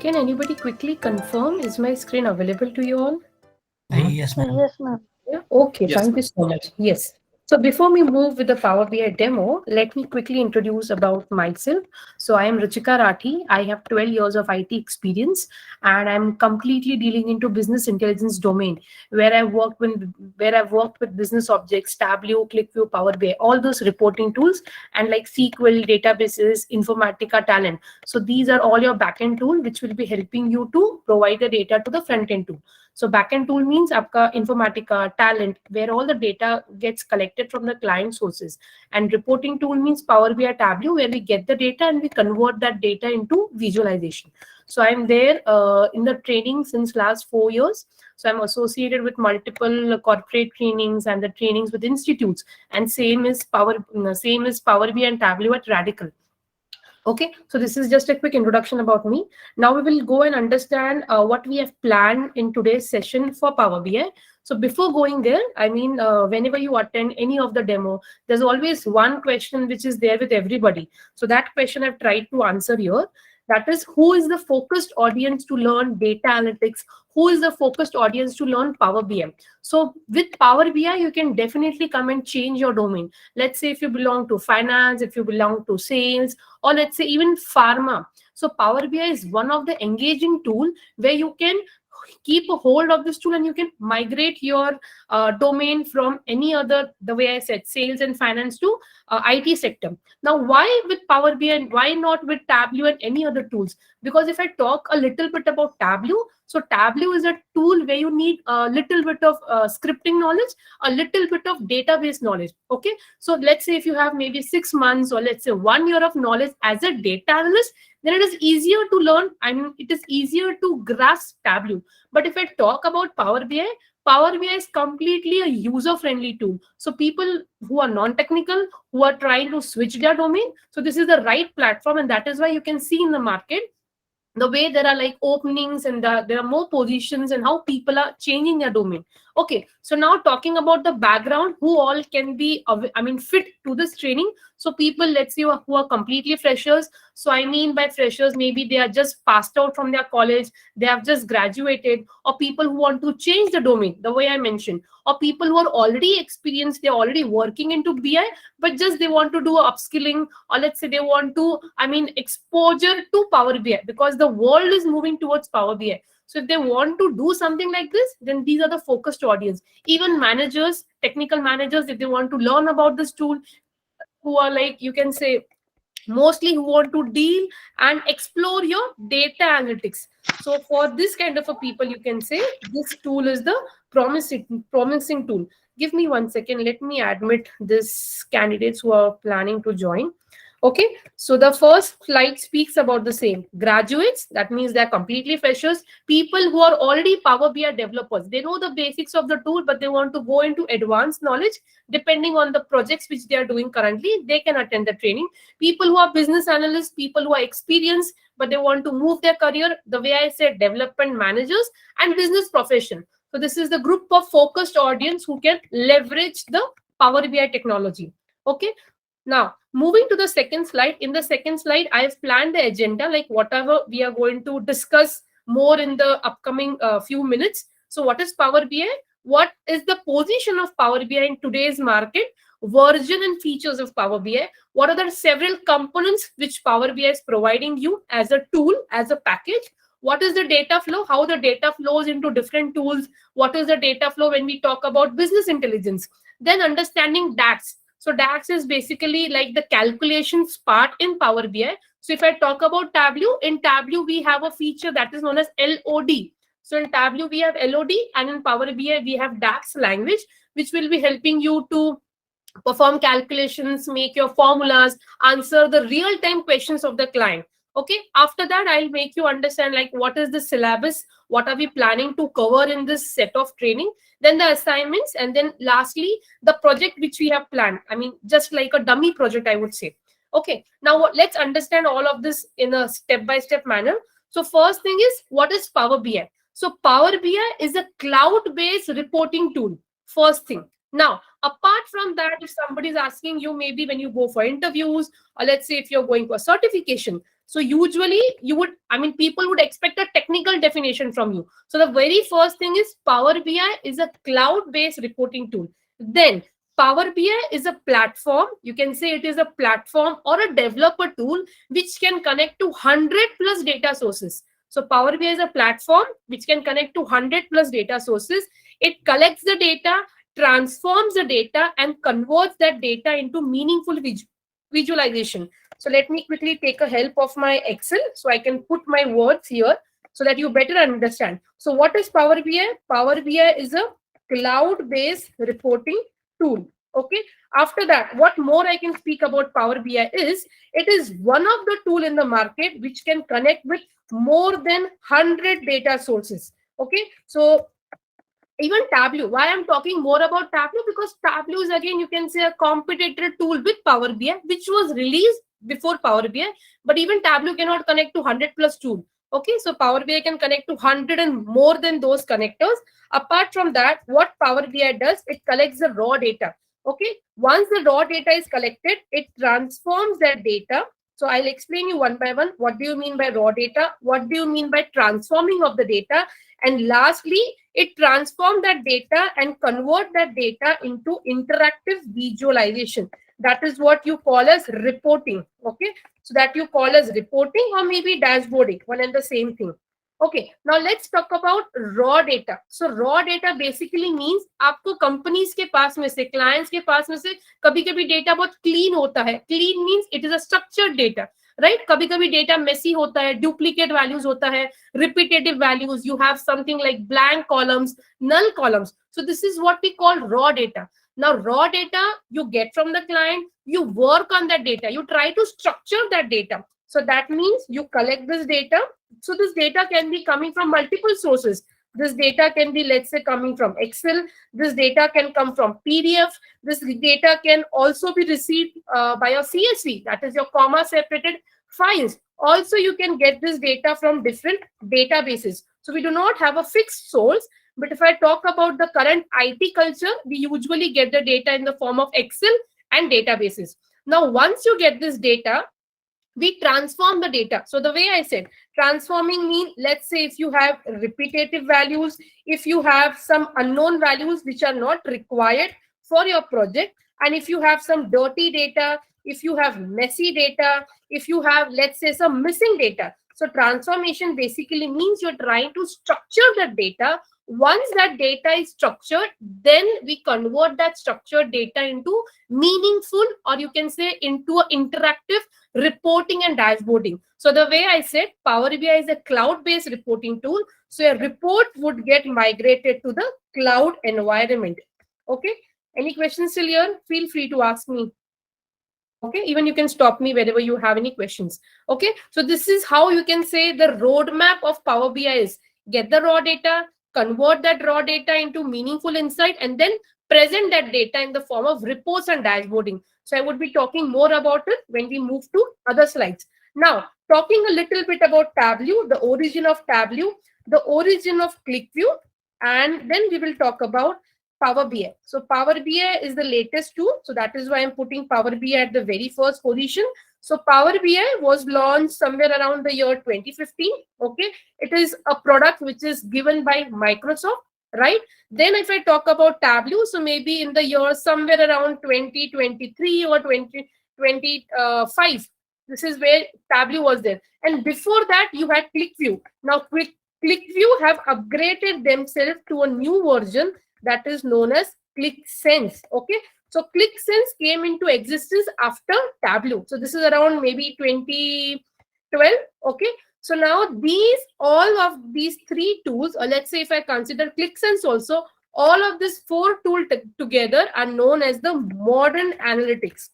Can anybody quickly confirm, is my screen available to you all? Yes, ma'am. Yes, ma'am. Yeah. Okay, Yes, thank you ma'am. so much. Yes. So before we move with the Power BI demo, let me quickly introduce about myself. So I am Ruchika Rathi. I have 12 years of IT experience, and I'm completely dealing into business intelligence domain where I've worked with business objects, Tableau, ClickView, Power BI, all those reporting tools, and like SQL, databases, Informatica, Talent. So these are all your backend tool which will be helping you to provide the data to the front end tool. So backend tool means आपका Informatica, Talent, where all the data gets collected from the client sources. And reporting tool means Power BI Tableau, where we get the data and we convert that data into visualization. So I'm there in the training since last 4 years. So I'm associated with multiple corporate trainings and the trainings with institutes. And same is Power BI and Tableau at Radical. Okay, so this is just a quick introduction about me. Now we will go and understand what we have planned in today's session for Power BI. So before going there, whenever you attend any of the demo, there's always one question which is there with everybody. So that question I've tried to answer here. That is, who is the focused audience to learn data analytics? Who is the focused audience to learn Power BI? So with Power BI, you can definitely come and change your domain. Let's say if you belong to finance, if you belong to sales, or let's say even pharma. So Power BI is one of the engaging tool where you can keep a hold of this tool and you can migrate your domain from any other, the way I said, sales and finance to IT sector. Now, why with Power BI and why not with Tableau and any other tools? Because if I talk a little bit about Tableau, so Tableau is a tool where you need a little bit of scripting knowledge, a little bit of database knowledge. Okay, so let's say if you have maybe 6 months or let's say 1 year of knowledge as a data analyst, then it is easier to learn. I mean, it is easier to grasp Tableau. But if I talk about Power BI, Power BI is completely a user-friendly tool. So people who are non-technical, who are trying to switch their domain, so this is the right platform, and that is why you can see in the market the way there are like openings and there are more positions and how people are changing their domain. Okay, so now talking about the background, who all can be fit to this training. So people, let's say, who are completely freshers. So I mean by freshers, maybe they are just passed out from their college, they have just graduated, or people who want to change the domain, the way I mentioned, or people who are already experienced, they're already working into BI, but just they want to do upskilling, or let's say they want to exposure to Power BI because the world is moving towards Power BI. So if they want to do something like this, then these are the focused audience. Even managers, technical managers, if they want to learn about this tool, who are like, you can say, mostly who want to deal and explore your data analytics. So for this kind of a people, you can say this tool is the promising tool. Give me 1 second. Let me admit this candidates who are planning to join. Okay, so the first slide speaks about the same. Graduates, that means they're completely freshers. People who are already Power BI developers. They know the basics of the tool, but they want to go into advanced knowledge. Depending on the projects which they are doing currently, they can attend the training. People who are business analysts, people who are experienced, but they want to move their career, the way I said, development managers and business profession. So this is the group of focused audience who can leverage the Power BI technology. Okay. Now, moving to the second slide. In the second slide, I have planned the agenda, like whatever we are going to discuss more in the upcoming few minutes. So what is Power BI? What is the position of Power BI in today's market? Version and features of Power BI. What are the several components which Power BI is providing you as a tool, as a package? What is the data flow? How the data flows into different tools? What is the data flow when we talk about business intelligence? Then understanding DAX. So DAX is basically like the calculations part in Power BI. So if I talk about Tableau, in Tableau, we have a feature that is known as LOD. So in Tableau, we have LOD, and in Power BI, we have DAX language, which will be helping you to perform calculations, make your formulas, answer the real-time questions of the client. Okay, after that, I'll make you understand like what is the syllabus, what are we planning to cover in this set of training, then the assignments, and then lastly, the project which we have planned. I mean, just like a dummy project, I would say. Okay, now let's understand all of this in a step-by-step manner. So first thing is, what is Power BI? So Power BI is a cloud-based reporting tool. First thing. Now, apart from that, if somebody is asking you, maybe when you go for interviews, or let's say if you're going for certification, so usually you would, I mean, people would expect a technical definition from you. So the very first thing is Power BI is a cloud-based reporting tool. Then Power BI is a platform. You can say it is a platform or a developer tool which can connect to 100 plus data sources. So Power BI is a platform which can connect to 100 plus data sources. It collects the data, transforms the data, and converts that data into meaningful visualization. So let me quickly take a help of my Excel so I can put my words here so that you better understand. So what is Power BI? Power BI is a cloud-based reporting tool. Okay. After that, what more I can speak about Power BI is it is one of the tool in the market which can connect with more than 100 data sources. Okay. So even Tableau, why I'm talking more about Tableau, because Tableau is again, you can say, a competitor tool with Power BI, which was released before Power BI, but even Tableau cannot connect to 100 plus tool. Okay, so Power BI can connect to 100 and more than those connectors. Apart from that, what Power BI does, it collects the raw data. Okay, once the raw data is collected, it transforms that data. So I'll explain you one by one. What do you mean by raw data? What do you mean by transforming of the data? And lastly, it transforms that data and convert that data into interactive visualization. That is what you call as reporting. Okay, so that you call as reporting or maybe dashboarding, one and the same thing. Okay, now let's talk about raw data. So raw data basically means आपको companies के पास में से, clients के पास में से कभी कभी data बहुत clean होता है. Clean means it is a structured data. Right कभी कभी डेटा मेसी होता है, डुप्लीकेट वैल्यूज होता है, repetitive values, you have something like blank columns, null columns. So this is what we call raw data. Now raw data you get from the client, you work on that data, you try to structure that data. So that means you collect this data. So this data can be coming from multiple sources. This data can be, let's say, coming from Excel. This data can come from PDF. This data can also be received by your CSV, that is your comma separated files. Also, you can get this data from different databases. So we do not have a fixed source. But if I talk about the current IT culture, we usually get the data in the form of Excel and databases. Now, once you get this data, we transform the data. So the way I said, transforming means, let's say if you have repetitive values, if you have some unknown values which are not required for your project, and if you have some dirty data, if you have messy data, if you have, let's say, some missing data. So transformation basically means you're trying to structure the data. Once that data is structured, then we convert that structured data into meaningful, or you can say into an interactive reporting and dashboarding. So the way I said, Power BI is a cloud-based reporting tool. So a report would get migrated to the cloud environment. Okay. Any questions still here? Feel free to ask me. Okay. Even you can stop me whenever you have any questions. Okay. So this is how you can say the roadmap of Power BI is: get the raw data, convert that raw data into meaningful insight, and then present that data in the form of reports and dashboarding. So I would be talking more about it when we move to other slides. Now, talking a little bit about Tableau, the origin of Tableau, the origin of ClickView, and then we will talk about Power BI. So Power BI is the latest tool. So that is why I'm putting Power BI at the very first position. So Power BI was launched somewhere around the year 2015. Okay. It is a product which is given by Microsoft, right? Then if I talk about Tableau, so maybe in the year somewhere around 2023 or 2025, this is where Tableau was there. And before that, you had ClickView. Now ClickView have upgraded themselves to a new version that is known as ClickSense. Okay. So ClickSense came into existence after Tableau. So this is around maybe 2012. Okay. So now all of these three tools, or let's say if I consider ClickSense also, all of these four tools together are known as the modern analytics.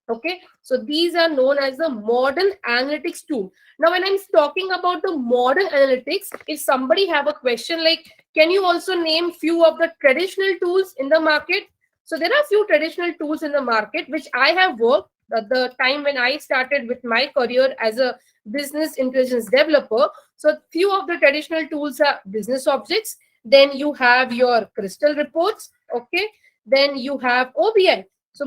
Okay, so these are known as the modern analytics tool. Now, when I'm talking about the modern analytics, if somebody have a question like, can you also name few of the traditional tools in the market? So there are few traditional tools in the market which I have worked at the time when I started with my career as a business intelligence developer. So few of the traditional tools are business objects. Then you have your crystal reports. Okay. Then you have OBI. So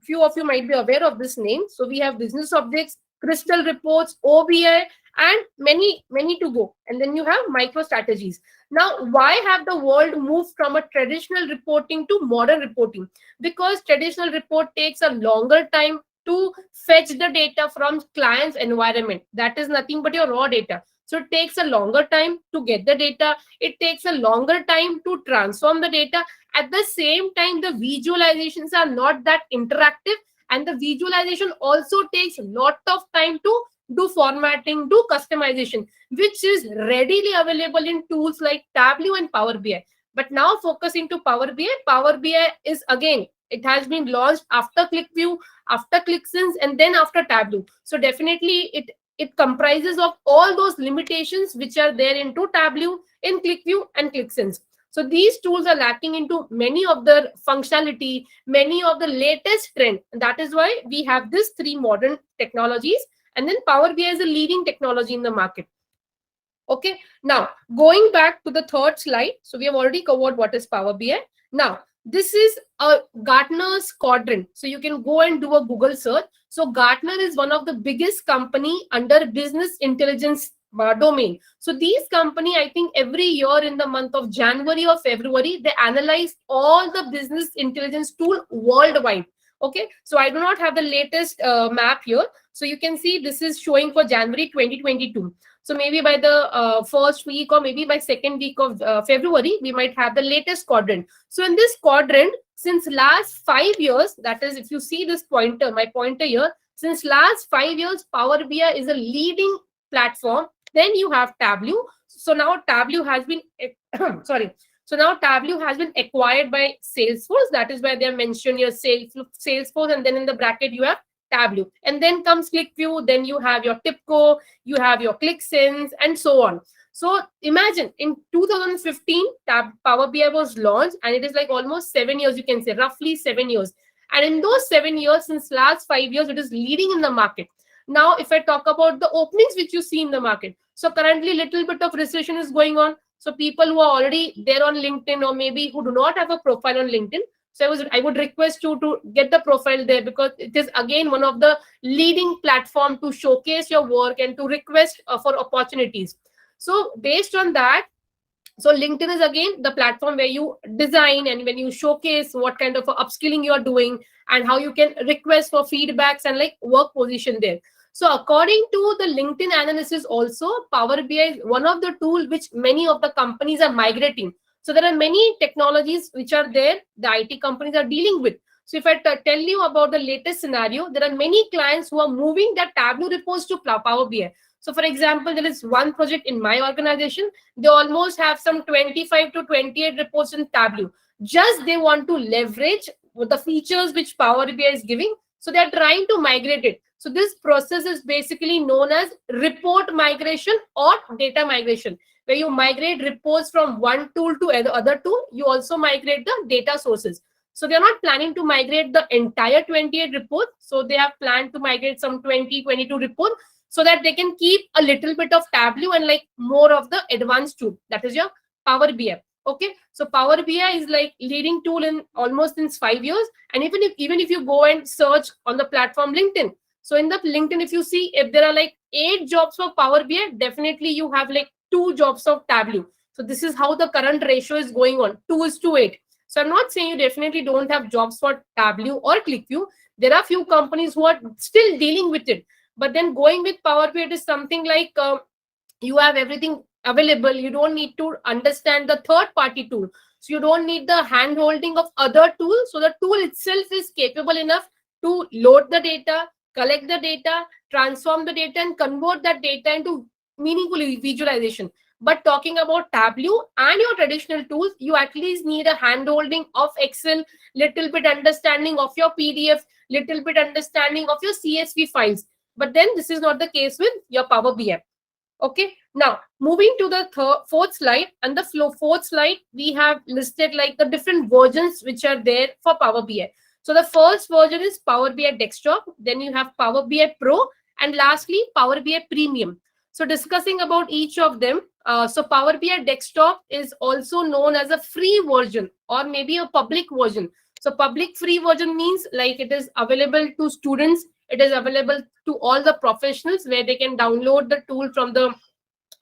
few of you might be aware of this name. So we have business objects, crystal reports, OBI, and many to go. And then you have micro strategies. Now, why have the world moved from a traditional reporting to modern reporting? Because traditional report takes a longer time to fetch the data from client's environment. That is nothing but your raw data. So it takes a longer time to get the data. It takes a longer time to transform the data. At the same time, the visualizations are not that interactive, and the visualization also takes a lot of time to do formatting, do customization, which is readily available in tools like Tableau and Power BI. But now focusing to Power BI, Power BI is again, it has been launched after ClickView, after ClickSense, and then after Tableau. So definitely it comprises of all those limitations which are there into Tableau, in ClickView and ClickSense. So these tools are lacking into many of the functionality, many of the latest trend. That is why we have these three modern technologies. And then Power BI is a leading technology in the market. Okay, now going back to the third slide. So we have already covered what is Power BI. Now, this is a Gartner's quadrant. So you can go and do a Google search. So Gartner is one of the biggest company under business intelligence domain. So these company, I think every year in the month of January or February, they analyze all the business intelligence tool worldwide. Okay, so I do not have the latest map here. So you can see this is showing for January 2022. So maybe by the first week or maybe by second week of February, we might have the latest quadrant. So in this quadrant, since last 5 years, that is, if you see this pointer, my pointer here, since last 5 years, Power BI is a leading platform. Then you have Tableau. So now Tableau has been, sorry. So now Tableau has been acquired by Salesforce. That is why they have mentioned your Salesforce, and then in the bracket you have Tableau. And then comes ClickView, then you have your TIPCO, you have your ClickSense, and so on. So imagine in 2015, Power BI was launched, and it is like almost 7 years, you can say, roughly 7 years. And in those 7 years, since last 5 years, it is leading in the market. Now, if I talk about the openings which you see in the market, so currently little bit of recession is going on. So people who are already there on LinkedIn, or maybe who do not have a profile on LinkedIn, so I would request you to get the profile there, because it is again one of the leading platform to showcase your work and to request for opportunities. So based on that, so LinkedIn is again the platform where you design and when you showcase what kind of upskilling you are doing and how you can request for feedbacks and like work position there. So according to the LinkedIn analysis also, Power BI is one of the tools which many of the companies are migrating. So there are many technologies which are there, the IT companies are dealing with. So if I tell you about the latest scenario, there are many clients who are moving their Tableau reports to Power BI. So for example, there is one project in my organization. They almost have some 25 to 28 reports in Tableau. Just they want to leverage the features which Power BI is giving. So they are trying to migrate it. So this process is basically known as report migration or data migration, where you migrate reports from one tool to other tool. You also migrate the data sources. So they're not planning to migrate the entire 28 report. So they have planned to migrate some 20, 22 reports, so that they can keep a little bit of Tableau and like more of the advanced tool. That is your Power BI. Okay, so Power BI is like leading tool in almost since 5 years. And even if you go and search on the platform LinkedIn, so in the LinkedIn, if you see, if there are like 8 jobs for Power BI, definitely you have like 2 jobs of Tableau. So this is how the current ratio is going on, 2:8. So I'm not saying you definitely don't have jobs for Tableau or ClickView. There are few companies who are still dealing with it. But then going with Power BI, it is something like you have everything available. You don't need to understand the third-party tool. So you don't need the hand-holding of other tools. So the tool itself is capable enough to load the data, collect the data, transform the data, and convert that data into meaningful visualization. But talking about Tableau and your traditional tools, you at least need a hand-holding of Excel, little bit understanding of your PDF, little bit understanding of your CSV files. But then this is not the case with your Power BI. Okay, now moving to the fourth slide, and the fourth slide, we have listed like the different versions which are there for Power BI. So the first version is Power BI Desktop, then you have Power BI Pro, and lastly Power BI Premium. So discussing about each of them, so Power BI Desktop is also known as a free version or maybe a public version. So public free version means like it is available to students, it is available to all the professionals where they can download the tool from the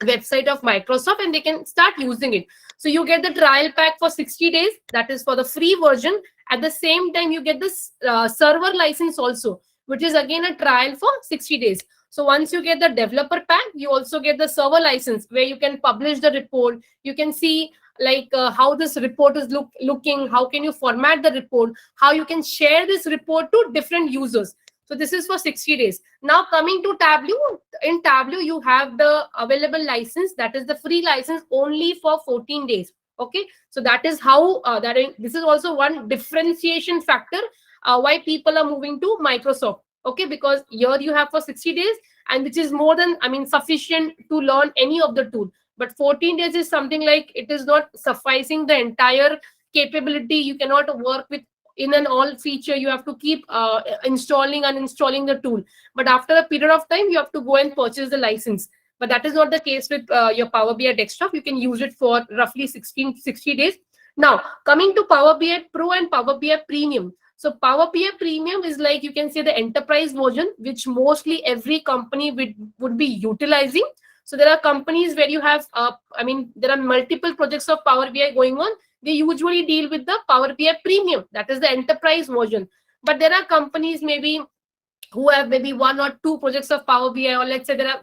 website of Microsoft and they can start using it. So you get the trial pack for 60 days, that is for the free version. At the same time, you get this server license also, which is again a trial for 60 days. So once you get the developer pack, you also get the server license where you can publish the report. You can see like how this report is looking, how can you format the report, how you can share this report to different users. So this is for 60 days. Now coming to Tableau, in Tableau you have the available license, that is the free license only for 14 days. Okay, so that is how this is also one differentiation factor why people are moving to Microsoft. Okay, because here you have for 60 days and which is more than, I mean, sufficient to learn any of the tool. But 14 days is something like it is not sufficing the entire capability. You cannot work with in an all feature. You have to keep installing and uninstalling the tool. But after a period of time, you have to go and purchase the license. But that is not the case with your Power BI Desktop. You can use it for roughly 60 days. Now, coming to Power BI Pro and Power BI Premium. So Power BI Premium is like, you can say, the enterprise version, which mostly every company would be utilizing. So there are companies where you have, I mean, there are multiple projects of Power BI going on. They usually deal with the Power BI Premium, that is the enterprise version. But there are companies maybe who have maybe one or two projects of Power BI, or let's say there are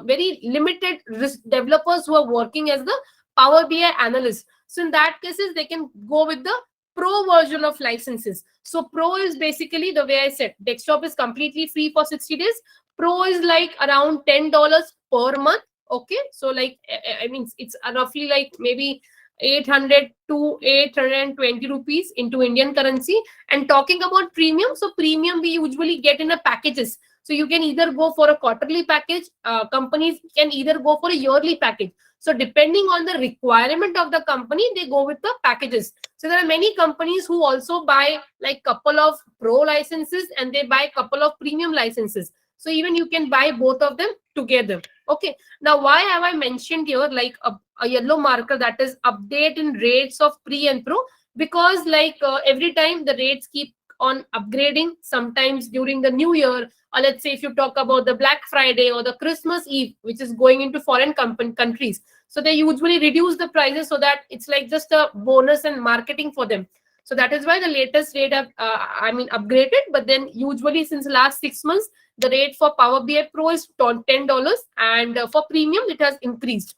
very limited developers who are working as the Power BI analysts. So in that cases, they can go with the Pro version of licenses. So Pro is basically the way I said, desktop is completely free for 60 days. Pro is like around $10 per month. Okay, so like I mean it's roughly like maybe 800 to 820 rupees into Indian currency. And talking about premium, so premium we usually get in a packages. So you can either go for a quarterly package, companies can either go for a yearly package. So depending on the requirement of the company, they go with the packages. So there are many companies who also buy like couple of pro licenses and they buy couple of premium licenses. So even you can buy both of them together. Okay. Now, why have I mentioned here like a yellow marker, that is update in rates of pre and pro? Because like every time the rates keep on upgrading, sometimes during the new year, or let's say if you talk about the Black Friday or the Christmas Eve, which is going into foreign countries. So they usually reduce the prices so that it's like just a bonus and marketing for them. So that is why the latest rate have, upgraded. But then usually since last 6 months, the rate for Power BI Pro is $10 and for premium, it has increased.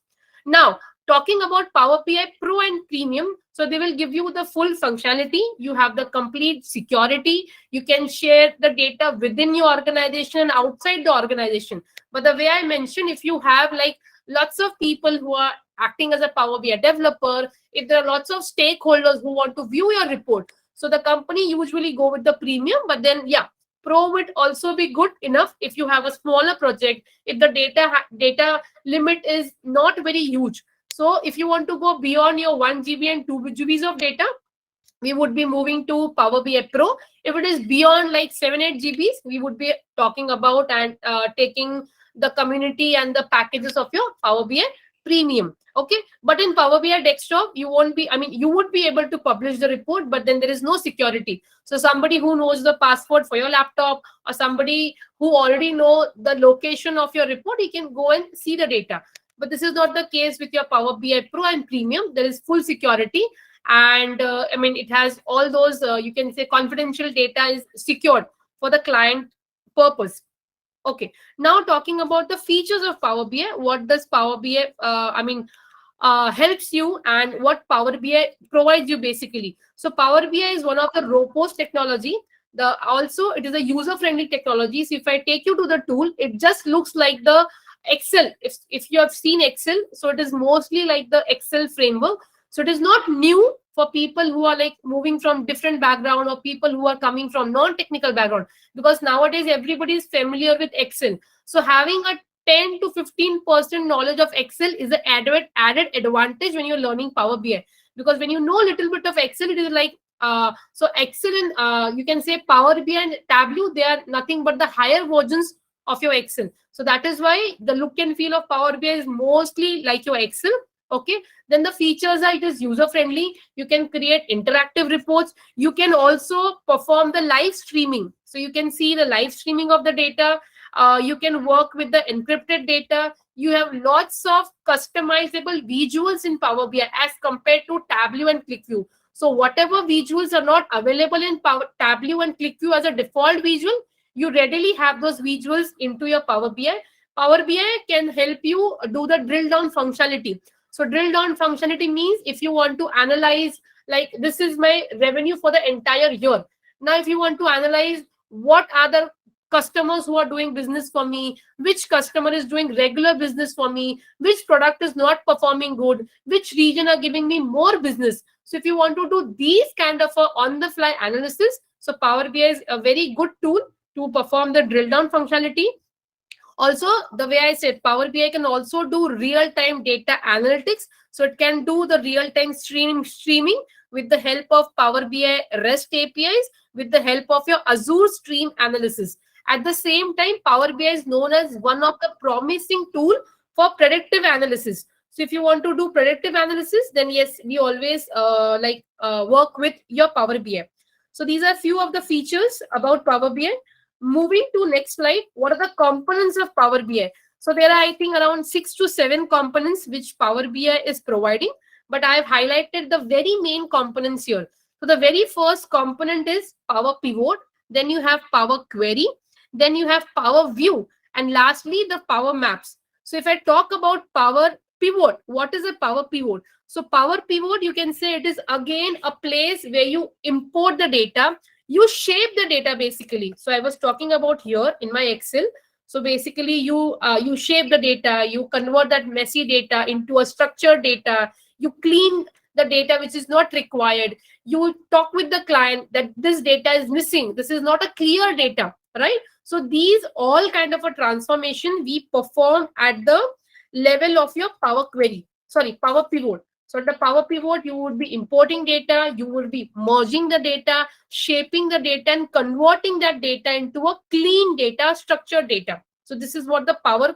Now, talking about Power BI Pro and Premium, so they will give you the full functionality. You have the complete security. You can share the data within your organization and outside the organization. But the way I mentioned, if you have like lots of people who are acting as a Power BI developer, if there are lots of stakeholders who want to view your report, so the company usually go with the premium. But then, yeah, Pro would also be good enough if you have a smaller project, if the data limit is not very huge. So if you want to go beyond your 1 GB and 2 GBs of data, we would be moving to Power BI Pro. If it is beyond like 7-8 GBs, we would be talking about and taking the community and the packages of your Power BI Premium. Okay, but in Power BI Desktop, you won't be, I mean, you would be able to publish the report, but then there is no security. So somebody who knows the password for your laptop or somebody who already know the location of your report, he can go and see the data. But this is not the case with your Power BI Pro and Premium. There is full security. And I mean, it has all those, you can say confidential data is secured for the client purpose. Okay, now talking about the features of Power BI, what does Power BI, helps you and what Power BI provides you basically. So Power BI is one of the robust technology. Also, it is a user-friendly technology. So if I take you to the tool, it just looks like the Excel. If you have seen Excel, so it is mostly like the Excel framework. So it is not new for people who are like moving from different background or people who are coming from non-technical background, because nowadays everybody is familiar with Excel. So having a 10 to 15% knowledge of Excel is an added advantage when you're learning Power BI, because when you know a little bit of Excel, it is like so Excel and you can say Power BI and Tableau, they are nothing but the higher versions of your Excel. So that is why the look and feel of Power BI is mostly like your Excel. Okay. Then the features are, it is user friendly. You can create interactive reports. You can also perform the live streaming. So you can see the live streaming of the data. You can work with the encrypted data. You have lots of customizable visuals in Power BI as compared to Tableau and ClickView. So whatever visuals are not available in Tableau and ClickView as a default visual, you readily have those visuals into your Power BI. Power BI can help you do the drill down functionality. So drill down functionality means if you want to analyze, like this is my revenue for the entire year. Now, if you want to analyze what are the customers who are doing business for me, which customer is doing regular business for me, which product is not performing good, which region are giving me more business. So if you want to do these kind of a on the fly analysis, so Power BI is a very good tool to perform the drill down functionality. Also, the way I said, Power BI can also do real-time data analytics. So it can do the real-time streaming with the help of Power BI REST APIs, with the help of your Azure Stream Analysis. At the same time, Power BI is known as one of the promising tool for predictive analysis. So if you want to do predictive analysis, then yes, we always work with your Power BI. So these are few of the features about Power BI. Moving to next slide, what are the components of Power BI? So there are, I think, around 6 to 7 components which Power BI is providing, but I have highlighted the very main components here. So the very first component is Power Pivot, then you have Power Query, then you have Power View, and lastly the Power Maps. So if I talk about Power Pivot, what is a Power Pivot? So Power Pivot, you can say it is again a place where you import the data, you shape the data basically. So I was talking about here in my Excel. So basically you shape the data, you convert that messy data into a structured data, you clean the data which is not required, you talk with the client that this data is missing, this is not a clear data, right? So these all kind of a transformation we perform at the level of your Power Pivot. So the Power Pivot, you would be importing data, you will be merging the data, shaping the data, and converting that data into a clean data, structured data. So this is what the Power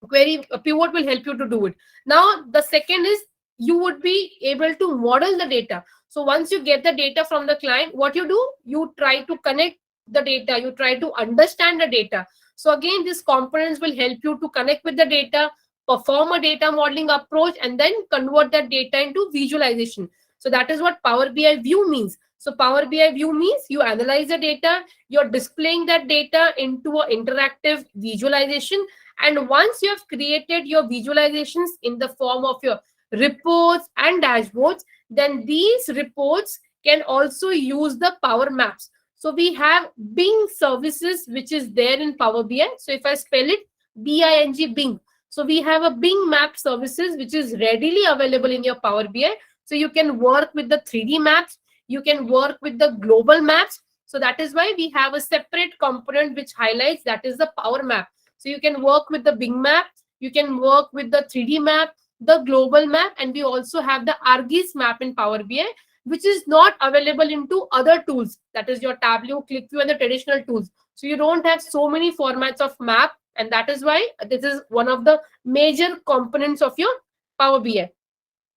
Query Pivot will help you to do it. Now, the second is you would be able to model the data. So once you get the data from the client, what you do? You try to connect the data, you try to understand the data. So again, these components will help you to connect with the data, perform a data modeling approach, and then convert that data into visualization. So that is what Power BI View means. So Power BI View means you analyze the data, you're displaying that data into an interactive visualization. And once you have created your visualizations in the form of your reports and dashboards, then these reports can also use the Power Maps. So we have Bing services, which is there in Power BI. So if I spell it, Bing, Bing. So we have a Bing map services, which is readily available in your Power BI. So you can work with the 3D maps, you can work with the global maps. So that is why we have a separate component which highlights, that is the Power Map. So you can work with the Bing map, you can work with the 3D map, the global map, and we also have the Argis map in Power BI, which is not available into other tools, that is your Tableau, ClickView, and the traditional tools. So you don't have so many formats of map, and that is why this is one of the major components of your Power BI.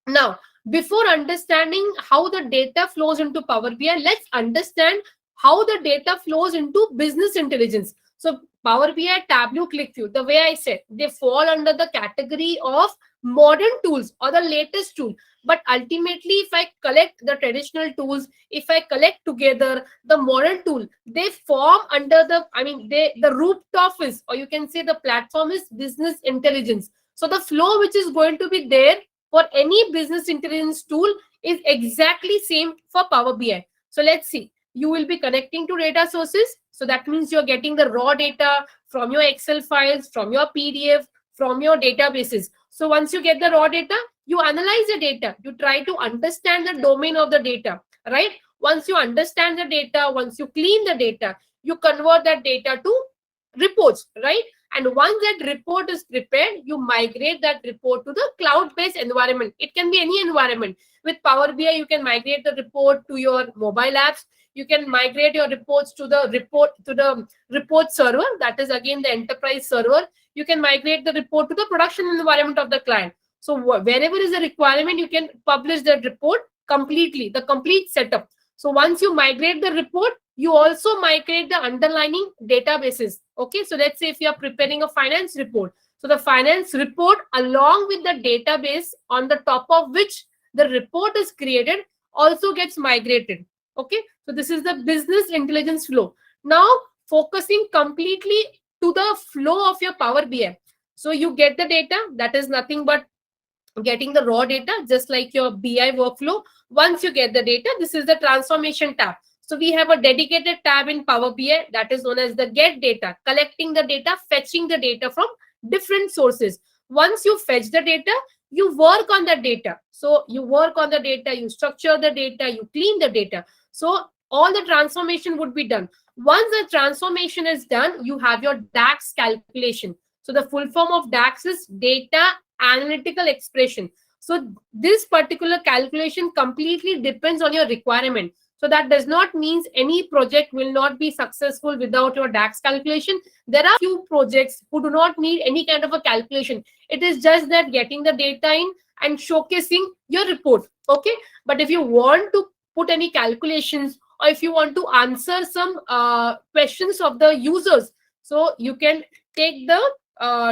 Now, before understanding how the data flows into Power BI, let's understand how the data flows into business intelligence. So Power BI, Tableau, ClickView, the way I said, they fall under the category of modern tools or the latest tool. But ultimately, if I collect the traditional tools, if I collect together the modern tool, they form under the, the rooftop is, or you can say the platform is business intelligence. So the flow which is going to be there for any business intelligence tool is exactly same for Power BI. So let's see. You will be connecting to data sources. So that means you're getting the raw data from your Excel files, from your PDF, from your databases. So once you get the raw data, you analyze the data. You try to understand the domain of the data, right? Once you understand the data, once you clean the data, you convert that data to reports, right? And once that report is prepared, you migrate that report to the cloud-based environment. It can be any environment. With Power BI, you can migrate the report to your mobile apps. You can migrate your reports to the report server. That is again the enterprise server. You can migrate the report to the production environment of the client. So wherever is a requirement, you can publish that report completely, the complete setup. So once you migrate the report, you also migrate the underlying databases. Okay, so let's say if you are preparing a finance report, so the finance report along with the database on the top of which the report is created also gets migrated. Okay, so this is the business intelligence flow. Now focusing completely to the flow of your Power BI. So you get the data, that is nothing but getting the raw data, just like your BI workflow. Once you get the data, this is the transformation tab. So we have a dedicated tab in Power BI that is known as the get data, collecting the data, fetching the data from different sources. Once you fetch the data, you work on the data. So you work on the data, you structure the data, you clean the data. So all the transformation would be done. Once the transformation is done, you have your DAX calculation. So the full form of DAX is data analytical expression. So this particular calculation completely depends on your requirement. So that does not mean any project will not be successful without your DAX calculation. There are few projects who do not need any kind of a calculation. It is just that getting the data in and showcasing your report. Okay, but if you want to put any calculations, or if you want to answer some questions of the users, so you can take the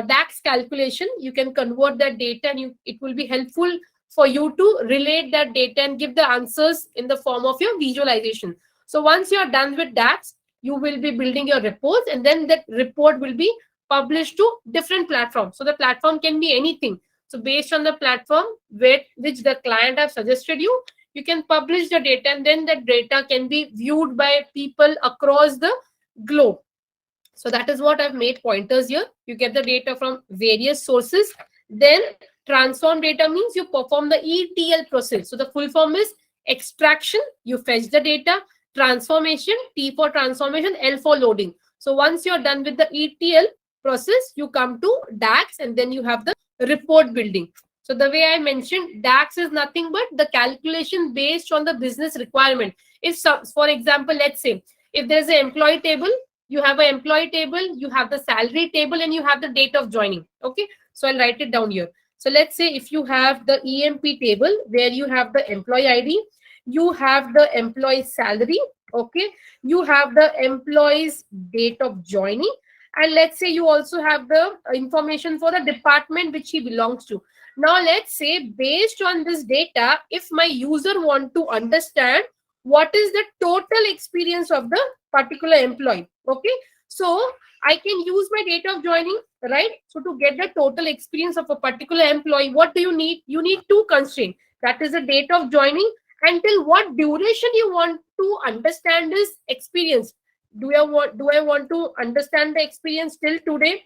DAX calculation, you can convert that data, and it will be helpful for you to relate that data and give the answers in the form of your visualization. So once you are done with DAX, you will be building your reports, and then that report will be published to different platforms. So the platform can be anything. So based on the platform which the client have suggested you, you can publish the data, and then that data can be viewed by people across the globe. So that is what I've made pointers here. You get the data from various sources. Then transform data means you perform the ETL process. So the full form is extraction, you fetch the data, transformation, T for transformation, L for loading. So once you're done with the ETL process, you come to DAX, and then you have the report building. So the way I mentioned, DAX is nothing but the calculation based on the business requirement. If some, for example, let's say if there's an employee table, you have an employee table, you have the salary table, and you have the date of joining. Okay, so I'll write it down here. So let's say if you have the EMP table where you have the employee ID, you have the employee salary, okay, you have the employee's date of joining, and let's say you also have the information for the department which he belongs to. Now let's say based on this data, if my user want to understand what is the total experience of the particular employee, okay, so I can use my date of joining, right? So to get the total experience of a particular employee, what do you need? You need two constraints. That is the date of joining, until what duration you want to understand this experience. Do I want to understand the experience till today?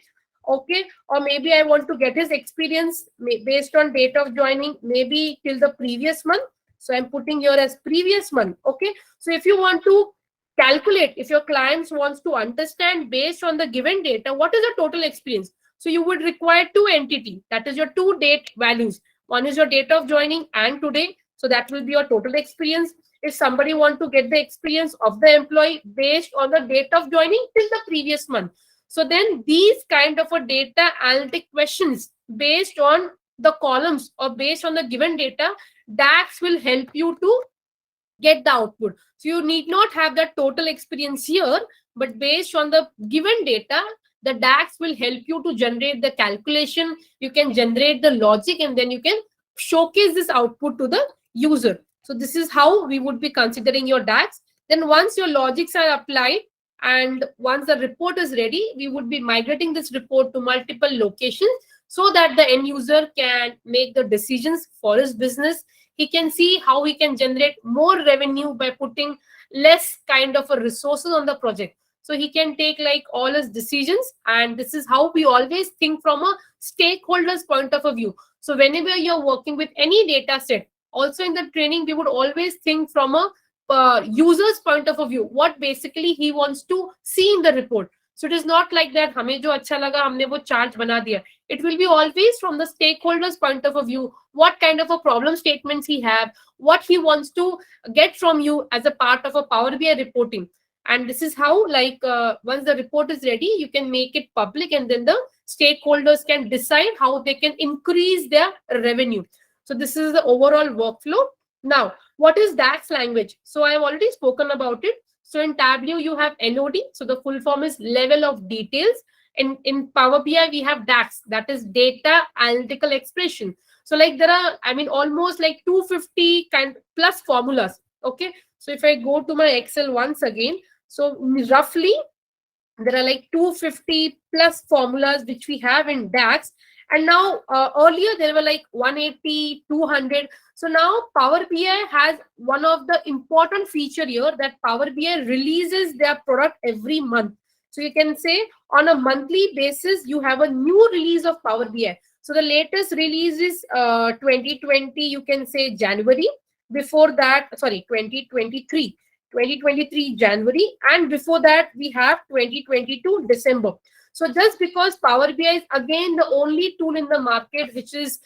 Okay, or maybe I want to get his experience based on date of joining, maybe till the previous month. So I'm putting here as previous month. Okay, so if you want to calculate, if your clients wants to understand based on the given data, what is the total experience? So you would require two entity, that is your two date values. One is your date of joining and today. So that will be your total experience. If somebody want to get the experience of the employee based on the date of joining till the previous month. So then these kind of a data analytic questions based on the columns or based on the given data, DAX will help you to get the output. So you need not have the total experience here, but based on the given data, the DAX will help you to generate the calculation. You can generate the logic, and then you can showcase this output to the user. So this is how we would be considering your DAX. Then once your logics are applied and once the report is ready, we would be migrating this report to multiple locations so that the end user can make the decisions for his business. He can see how he can generate more revenue by putting less kind of a resources on the project. So he can take like all his decisions, and this is how we always think from a stakeholder's point of a view. So whenever you're working with any data set, also in the training, we would always think from a user's point of a view, what basically he wants to see in the report. So it is not like that हमें जो अच्छा लगा हमने वो chart बना दिया. It will be always from the stakeholders point of view, what kind of a problem statements he have, what he wants to get from you as a part of a Power BI reporting. And this is how, like, once the report is ready, you can make it public, and then the stakeholders can decide how they can increase their revenue. So this is the overall workflow. Now, what is DAX language? So I have already spoken about it. So in Tableau, you have LOD. So the full form is level of details. In Power BI, we have DAX, that is data analytical expression. So like there are, I mean, almost like 250 kind plus formulas. Okay. So if I go to my Excel once again, so roughly there are like 250 plus formulas which we have in DAX. And now earlier there were like 180, 200. So now Power BI has one of the important feature here, that Power BI releases their product every month. So you can say on a monthly basis, you have a new release of Power BI. So the latest release is 2020, you can say January. Before that, sorry, 2023 January, and before that we have 2022 December. So just because Power BI is again the only tool in the market which is,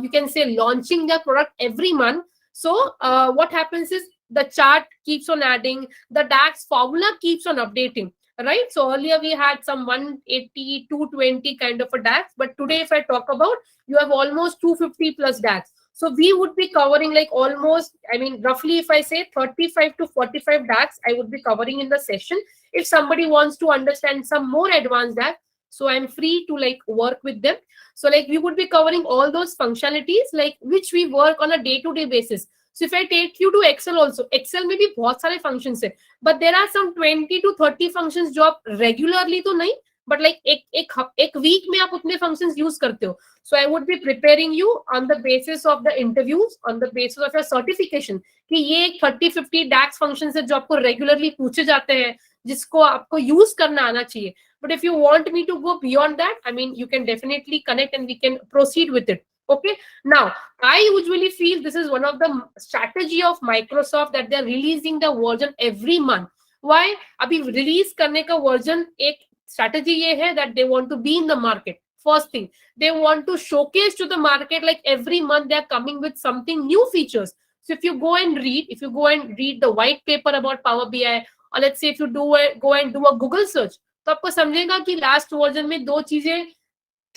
you can say, launching their product every month. So what happens is the chart keeps on adding, the DAX formula keeps on updating, right? So earlier we had some 180, 220 kind of a DAX, but today if I talk about, you have almost 250 plus DAX. So we would be covering like almost, I mean, roughly if I say 35 to 45 DAX, I would be covering in the session. If somebody wants to understand some more advanced DAX, so I'm free to like work with them. So like we would be covering all those functionalities like which we work on a day-to-day basis. So if I take you to Excel also, Excel में भी बहुत सारे functions है, but there are some 20 to 30 functions जो आप regularly तो नहीं, but like एक week में आप उतने functions use करते हो. So I would be preparing you on the basis of the interviews, on the basis of your certification, कि ये 30-50 DAX functions है जो आपको regularly पूछे जाते हैं, जिसको आपको use करना आना चाहिए. But if you want me to go beyond that, I mean, you can definitely connect and we can proceed with it. Okay. Now, I usually feel this is one of the strategy of Microsoft that they're releasing the version every month. Why? अभी release करने का version एक strategy ये है that they want to be in the market. First thing, they want to showcase to the market like every month they're coming with something new features. So if you go and read the white paper about Power BI, or let's say if you go and do a Google search, तो आपको समझेगा कि last version में दो चीजें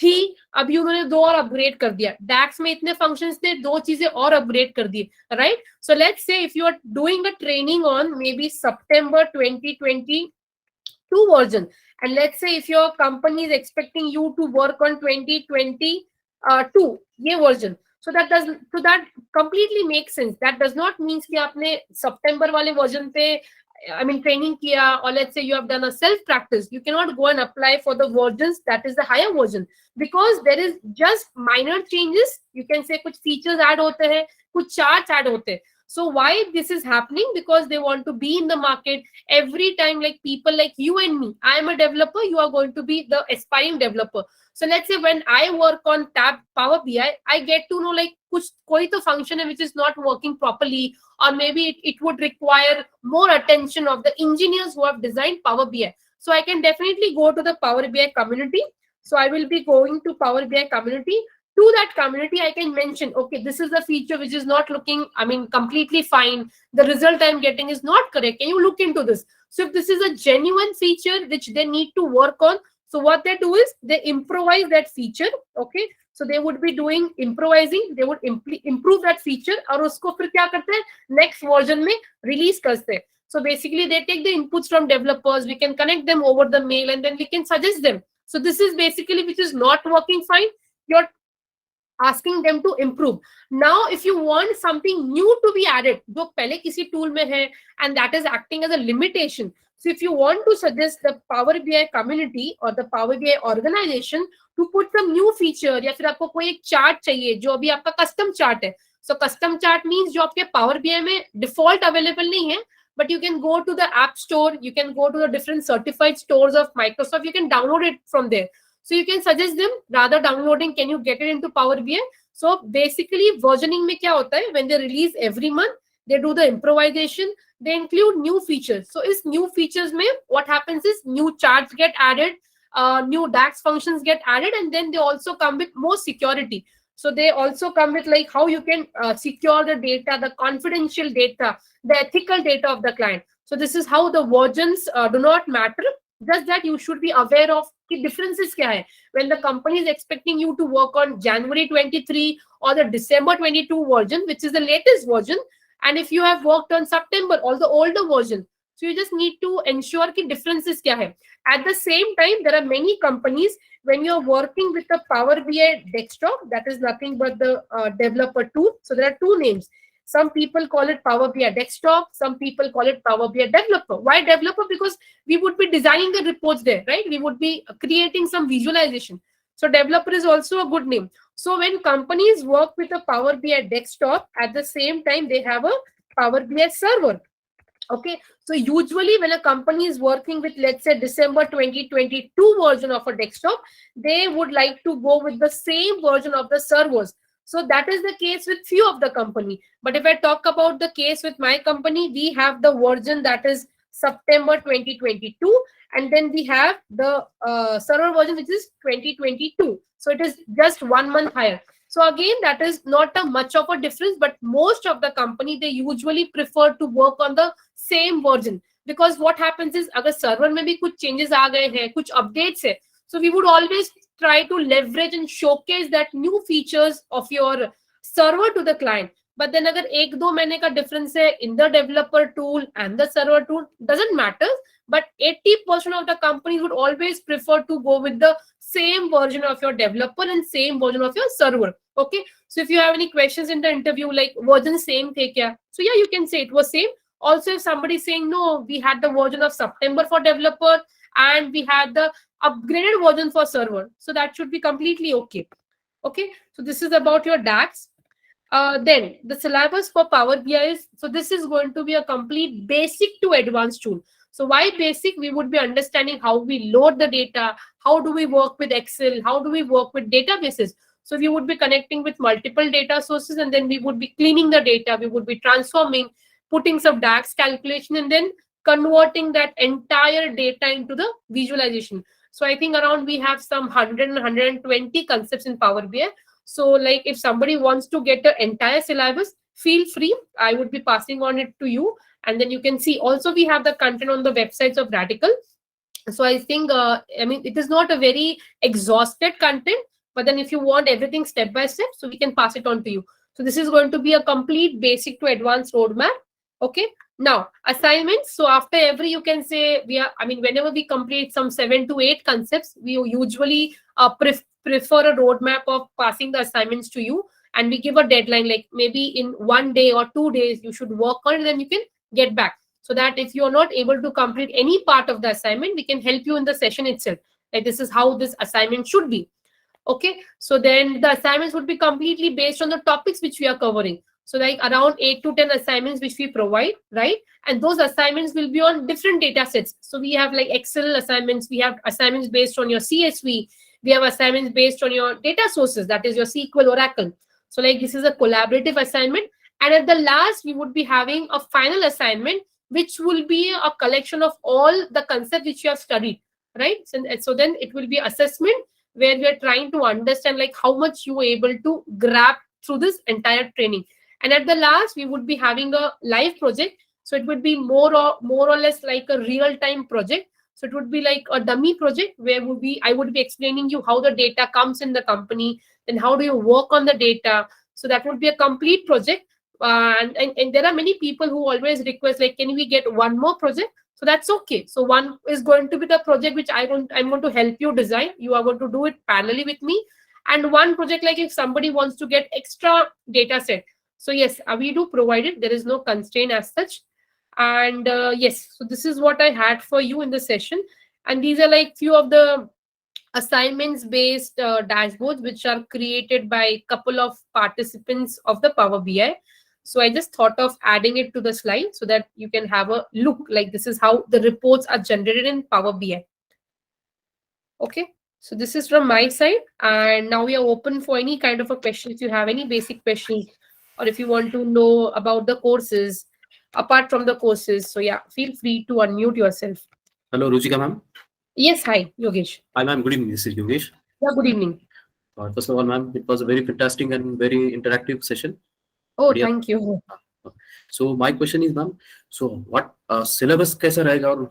थी, अभी उन्होंने दो और अपग्रेड कर दिया. डैक्स में इतने फंक्शंस थे, दो चीजें और अपग्रेड कर दी, right? So let's say if you are doing a training on maybe September 2022 version, and let's say if your company is expecting you to work on 2022 ये version, so that completely makes sense. That does not mean कि आपने September वाले version पे I mean training kiya, or let's say you have done a self practice, you cannot go and apply for the versions that is the higher version, because there is just minor changes. You can say kuch features add hote hain, kuch charts add hote hain. So why this is happening? Because they want to be in the market every time, like people like you and me. I am a developer, you are going to be the aspiring developer. So let's say when I work on Power BI, I get to know like kuch koi to function hai which is not working properly, or maybe it would require more attention of the engineers who have designed Power BI. So I can definitely go to the Power BI community. So I will be going to Power BI community. To that community, I can mention, okay, this is the feature which is not looking, I mean, completely fine. The result I'm getting is not correct. Can you look into this? So if this is a genuine feature which they need to work on, so what they do is they improvise that feature. Okay. So they would be doing improvising, they would improve that feature, और उसको फिर क्या करते हैं, next version में release करते हैं. So basically they take the inputs from developers, we can connect them over the mail, and then we can suggest them. So this is basically which is not working fine, you're asking them to improve. Now if you want something new to be added जो पहले किसी tool में है, and that is acting as a limitation, so if you want to suggest the Power BI community or the Power BI organization to put some new feature, या फिर आपको कोई एक chart चाहिए जो अभी आपका custom chart है. So custom chart means जो आपके Power BI में default available नहीं है, but you can go to the app store, you can go to the different certified stores of Microsoft, you can download it from there. So you can suggest them, rather downloading, can you get it into Power BI? So basically versioning में क्या होता है, when they release every month, they do the improvisation, they include new features. So is new features may what happens is new charts get added, new DAX functions get added, and then they also come with more security. So they also come with like how you can secure the data, the confidential data, the ethical data of the client. So this is how the versions do not matter. Just that you should be aware of the differences kya hai. When the company is expecting you to work on January 23 or the December 22 version, which is the latest version, and if you have worked on September or the older version, so you just need to ensure ki differences kya hai. At the same time, there are many companies when you're working with the Power BI desktop, that is nothing but the developer tool. So there are two names. Some people call it Power BI desktop. Some people call it Power BI developer. Why developer? Because we would be designing the reports there, right? We would be creating some visualization. So developer is also a good name. So when companies work with a Power BI desktop, at the same time, they have a Power BI server. Okay, so usually when a company is working with, let's say, December 2022 version of a desktop, they would like to go with the same version of the servers. So that is the case with few of the company. But if I talk about the case with my company, we have the version that is September 2022, and then we have the server version which is 2022. So it is just 1 month higher. So again, that is not a much of a difference, but most of the company, they usually prefer to work on the same version. Because what happens is, अगर server में भी कुछ changes आ गए हैं, कुछ updates है, so we would always try to leverage and showcase that new features of your server to the client. But then अगर एक दो महीने का difference है in the developer tool and the server tool, doesn't matter. But 80% of the companies would always prefer to go with the same version of your developer and same version of your server. Okay, so if you have any questions in the interview like version same the kya, so yeah, you can say it was same. Also, if somebody is saying no, we had the version of September for developer and we had the upgraded version for server, so that should be completely okay. Okay, so this is about your DAX. Then the syllabus for Power BI is, so this is going to be a complete basic to advanced tool. So why basic? We would be understanding how we load the data, how do we work with Excel, how do we work with databases. So we would be connecting with multiple data sources, and then we would be cleaning the data, we would be transforming, putting some DAX calculation, and then converting that entire data into the visualization. So I think around we have some 100 and 120 concepts in Power BI. So like if somebody wants to get the entire syllabus, feel free. I would be passing on it to you. And then you can see also we have the content on the websites of Radical. So I think, I mean, it is not a very exhausted content, but then if you want everything step by step, so we can pass it on to you. So this is going to be a complete basic to advanced roadmap. Okay. Now assignments. So after every, you can say we are, I mean, whenever we complete some 7 to 8 concepts, we usually prefer a roadmap of passing the assignments to you. And we give a deadline, like maybe in 1 day or 2 days, you should work on it, then you can get back. So that if you are not able to complete any part of the assignment, we can help you in the session itself. Like this is how this assignment should be. Okay, so then the assignments would be completely based on the topics which we are covering. So like around 8 to 10 assignments which we provide, right? And those assignments will be on different data sets. So we have like Excel assignments, we have assignments based on your CSV, we have assignments based on your data sources, that is your SQL, Oracle. So like this is a collaborative assignment. And at the last, we would be having a final assignment, which will be a collection of all the concepts which you have studied, right? So then it will be assessment where we are trying to understand like how much you were able to grab through this entire training. And at the last, we would be having a live project. So it would be more or less like a real-time project. So it would be like a dummy project where I would be explaining you how the data comes in the company, then how do you work on the data. So that would be a complete project. And there are many people who always request like, can we get one more project? So that's okay. So one is going to be the project which I'm going to help you design. You are going to do it parallelly with me. And one project, like if somebody wants to get extra data set. So yes, we do provide it. There is no constraint as such. And yes, so this is what I had for you in the session. And these are like few of the assignments based dashboards which are created by a couple of participants of the Power BI. So I just thought of adding it to the slide so that you can have a look, like this is how the reports are generated in Power BI. Okay, so this is from my side. And now we are open for any kind of a question. If you have any basic questions or if you want to know about the courses, apart from the courses. So yeah, feel free to unmute yourself. Hello, Ruchika ma'am. Yes, hi, Yogesh. Hi ma'am, good evening. This is Yogesh. Yeah, good evening. First of all, ma'am, it was a very fantastic and very interactive session. Oh, बढ़िया. thank you. So my question is, ma'am, so what syllabus कैसा रहेगा और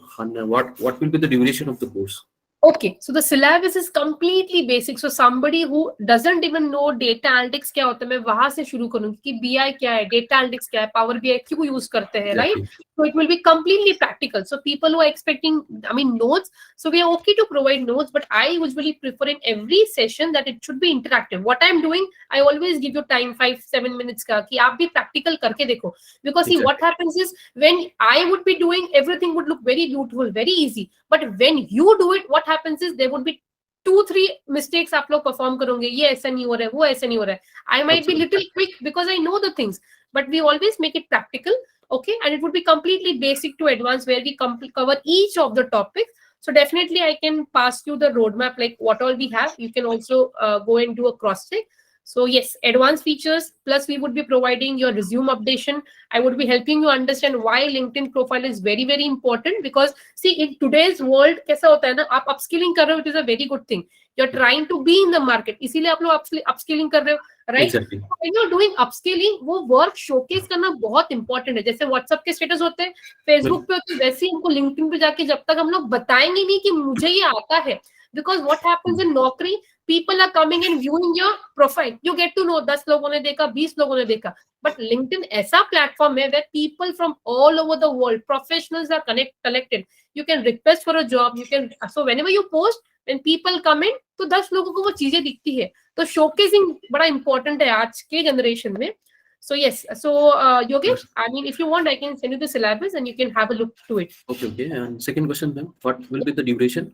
what will be the duration of the course? Okay, so the syllabus is completely basic. So somebody who doesn't even know data analytics क्या होता है, मैं वहां से शुरू करूँ कि BI क्या है, data analytics क्या है, Power BI क्यों use करते हैं, right? Exactly. So it will be completely practical. So people who are expecting, I mean, notes. So we are okay to provide notes, but I usually prefer in every session that it should be interactive. What I'm doing, I always give you time 5-7 minutes का कि आप भी practical करके देखो. Because see, what happens is when I would be doing, everything would look very beautiful, very easy. But when you do it, what happens is there would be 2-3 mistakes आप लोग perform करोगे, ये ऐसा नहीं हो रहा है, वो ऐसा नहीं हो रहा है. I might be little quick because I know the things, but we always make it practical, okay? And it would be completely basic to advanced where we cover each of the topics. So definitely I can pass you the roadmap, like what all we have. You can also go and do a cross check. So yes, advanced features, plus we would be providing your resume updation. I would be helping you understand why LinkedIn profile is very, very important. Because see, in today's world, कैसा होता है ना, आप upskilling कर रहे हो, it is a very good thing. You're trying to be in the market, इसीलिए आप लोग upskilling कर रहे हो, right? Exactly. When you're doing upskilling, वो work showcase करना बहुत important है. जैसे WhatsApp के status होते हैं, Facebook पे होते हैं, वैसे ही हमको LinkedIn पे जाके जब तक हम लोग बताएंगे नहीं कि मुझे ये आता है. Because what happens in नौकरी, people are coming and viewing your profile. You get to know 10 लोगों ने देखा, 20 लोगों ने देखा. But LinkedIn ऐसा platform है where people from all over the world, professionals are collected. You can request for a job. You can, so whenever you post, when people come in, तो 10 लोगों को वो चीजें दिखती है. तो showcasing बड़ा important है आज के generation में. So yes, so Yogesh, I mean, if you want, I can send you the syllabus and you can have a look to it. Okay. And second question, ma'am, what will be the duration?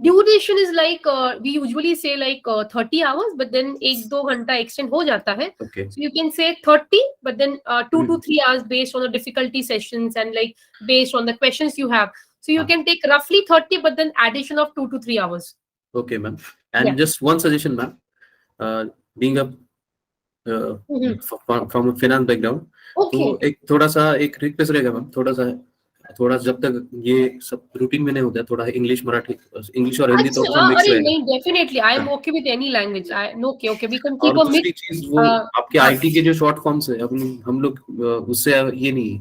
Duration is like we usually say like 30 hours, but then 1-2 घंटा extend हो जाता है. Okay. So you can say 30, but then 2 to 3 hours based on the difficulty sessions and like based on the questions you have. So you can take roughly 30, but then addition of 2 to 3 hours. Okay, ma'am. And just one suggestion, ma'am. Being a from a finance background, तो एक थोड़ा सा एक request रहेगा ma'am, थोड़ा जब तक ये सब रूटीन में नहीं होता है, थोड़ा इंग्लिश मराठी इंग्लिश और हिंदी थोड़ा सा मिक्स रहेगा. नहीं, definitely I am okay with any language. Okay we can or keep a दूसरी मिक्स. चीज वो आपके आईटी के जो शॉर्ट फॉर्म्स है, हम लोग उससे ये नहीं है.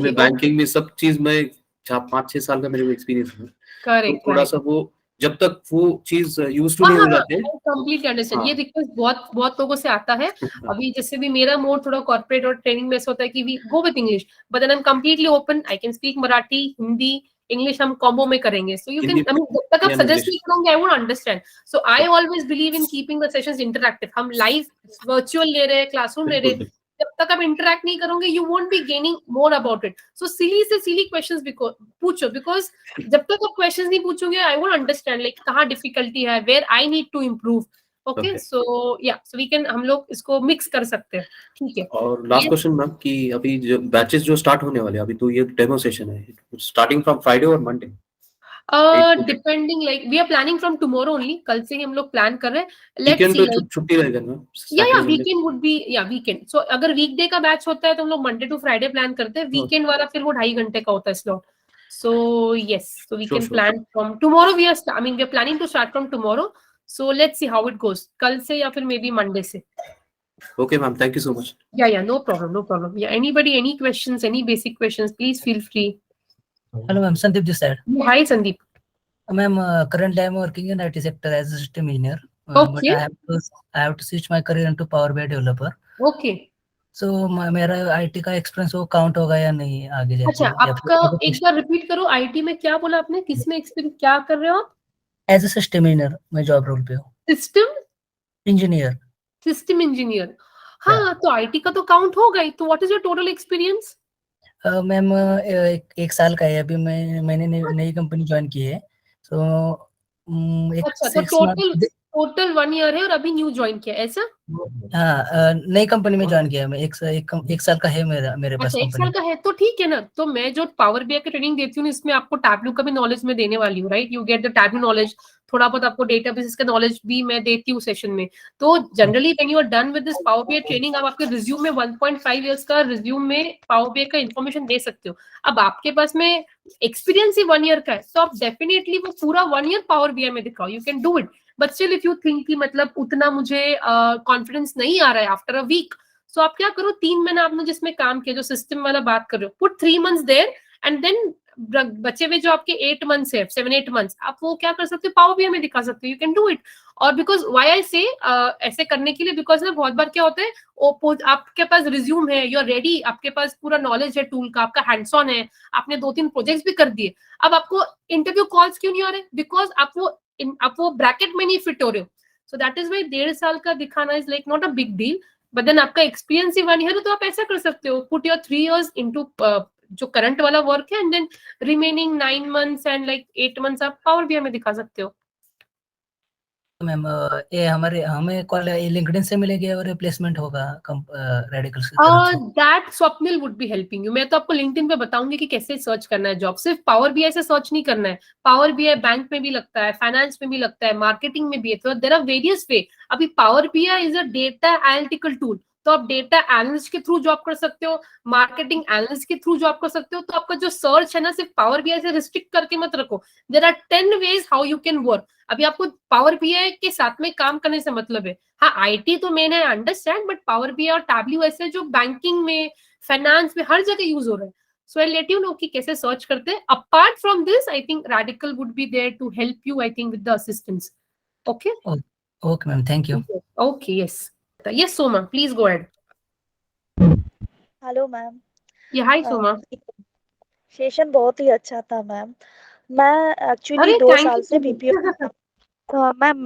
मैं बैंकिंग में सब चीज में 5-6 साल का मेरे को एक्सपीरियंस है. तो थोड़ा सा वो जब तक वो चीज यूज टू नहीं हो जाते. Completely understand. ये रिक्वेस्ट बहुत लोगों से आता है. अभी जैसे भी मेरा मोड थोड़ा कॉर्पोरेट और ट्रेनिंग में ऐसा होता है कि we go with English, but then I am completely open. I can speak Marathi, Hindi, English, हम कॉम्बो में करेंगे. So you can, I mean जब तक आप सजेस्ट नहीं करोगे I won't understand. So I always believe in keeping the sessions interactive. हम live virtual ले रहे हैं, क्लासरूम ले रहे हैं, जब तक आप इंटरैक्ट नहीं करोगे you won't be gaining more about it. So silly से सिली क्वेश्चंस पूछो, बिकॉज जब तक आप क्वेश्चंस नहीं पूछोगे आई वोंट अंडरस्टैंड लाइक कहाँ डिफिकल्टी है, where I need to improve. Okay, so yeah so we can, हम लोग इसको मिक्स कर सकते हैं. ठीक है. और लास्ट क्वेश्चन मैम कि अभी जो बैचेस जो स्टार्ट होने वाले हैं, अभी तो ये डेमो सेशन है, स्टार्टिंग फ्रॉम फ्राइडे और Monday. Depending like we are planning from tomorrow only. कल से ही हम लोग प्लान कर रहे हैं. लेट्स सी, लाइक छुट्टी रहेगा ना. या वीकेंड वुड बी, या वीकेंड. सो अगर वीकडे का बैच होता है तो हम लोग मंडे टू फ्राइडे प्लान करते हैं. वीकेंड वाला फिर वो 2.5 घंटे का होता है slot. So yes, so we can plan from tomorrow. We are planning to start from tomorrow. So let's see how it goes, कल से या फिर मे बी मंडे से. Okay ma'am, thank you so much. Yeah, no problem. Yeah, anybody, any questions, any basic questions, please feel free. Hello ma'am, Sandeep this side. Hi Sandeep. Ma'am, currently I am working in IT sector as a system engineer. Okay. But I have to switch my career into Power BI developer. Okay. So मेरा IT का experience वो count होगा या नहीं आगे जाके? अच्छा, आपका एक बार रिपीट करो. IT में क्या बोला आपने, किस में एक्सपीरियंस, क्या कर रहे हो आप? एज ए सिस्टम इंजीनियर मैं जॉब रोल पे हूँ. System engineer. हाँ, तो IT का तो काउंट होगा ही. तो what is your total experience? Ma'am एक साल का है अभी. मैंने नई कंपनी ज्वाइन की है. तो अच्छा, तो टोटल टोटल 1 ईयर है और अभी न्यू ज्वाइन किया ऐसा? हाँ, नई कंपनी में ज्वाइन किया मैं। एक साल का है मेरे पास अच्छा, 1 कंपनी। साल का है तो ठीक है ना। तो मैं जो पावर बीआई की ट्रेनिंग देती हूँ इसमें आपको टैबलू का भी नॉलेज मैं देने वाली हूँ, right? You get the tableau knowledge, थोड़ा बहुत आपको डेटाबेसेस का नॉलेज भी मैं देती हूँ सेशन में। तो generally when you are done with this Power BI training, आप आपके रिज्यूम में 1.5 इयर्स का रिज्यूम में पावर बीआई का इन्फॉर्मेशन दे सकते हो। अब आपके पास में एक्सपीरियंस ही 1 ईयर का है, तो आप डेफिनेटली वो पूरा 1 ईयर पावर बीआई में दिखाओ, you can do it. But still if you think कि मतलब उतना मुझे कॉन्फिडेंस नहीं आ रहा है आफ्टर अ वीक, सो आप क्या करो, 3 महीने आपने जिसमें काम किया, जो सिस्टम वाला बात कर रहे हो, put 3 months there and then बचे हुए जो आपके 8 मंथ्स है, 7-8 मंथ्स, आप वो क्या कर सकते हो, पावर बीआई में दिखा सकते हो, यू कैन डू इट। और बिकॉज वाई आई से ऐसे करने के लिए, बिकॉज ना बहुत बार क्या होता है, आपके पास रिज्यूम है, यू आर रेडी, आपके पास पूरा नॉलेज है टूल का, आपका हैंड्स ऑन है, आपने 2-3 प्रोजेक्ट्स भी कर दिए, अब आपको इंटरव्यू कॉल्स क्यों नहीं आ रहे? बिकॉज आप वो ब्रैकेट में नहीं फिट हो रहे हो। सो दैट इज वाई 1.5 साल का दिखाना is like not a big deal. But then आपका एक्सपीरियंस ही 1 ईयर है, तो आप ऐसा कर सकते हो, पुट योर 3 years इनटू जो करंट वाला वर्क है, and then remaining 9 months and like 8 months आप पावर बीआई में दिखा सकते हो। मैम, ये हमें कॉल लिंक्डइन से मिलेगी और रिप्लेसमेंट होगा रेडिकल्स की तरफ से? That Swapnil would be helping you. मैं तो आपको लिंक्डइन पे बताऊंगी कि कैसे सर्च करना है जॉब। सिर्फ पावर बीआई से सर्च नहीं करना है, पावर बीआई बैंक में भी लगता है, फाइनेंस में भी लगता है, मार्केटिंग में भी है, तो देयर आर वेरियस वे। अभी power BI is a data analytical tool, तो आप डेटा एनालिस्ट के थ्रू जॉब कर सकते हो, मार्केटिंग एनालिस्ट के थ्रू जॉब कर सकते हो। तो आपका जो सर्च है ना, सिर्फ पावर बीआई से रिस्ट्रिक्ट करके मत रखो, there are 10 ways how you can work. अभी आपको पावर बीआई के साथ में काम करने से मतलब है, हाँ आईटी तो मैंने अंडरस्टैंड, बट पावर बीआई और टैबलू ऐसे जो बैंकिंग में, फाइनेंस में हर जगह यूज हो रहा है। So I let you know कि कैसे सर्च करते हैं। Apart from this I think radical would be there to help you, I think with the assistance. Okay okay ma'am, thank you. Okay, yes yes Soma, please go ahead. Hello ma'am. Yeah hi Soma. Session बहुत ही अच्छा था ma'am. मैं actually अरे 2 thank साल से you. BPO ma'am,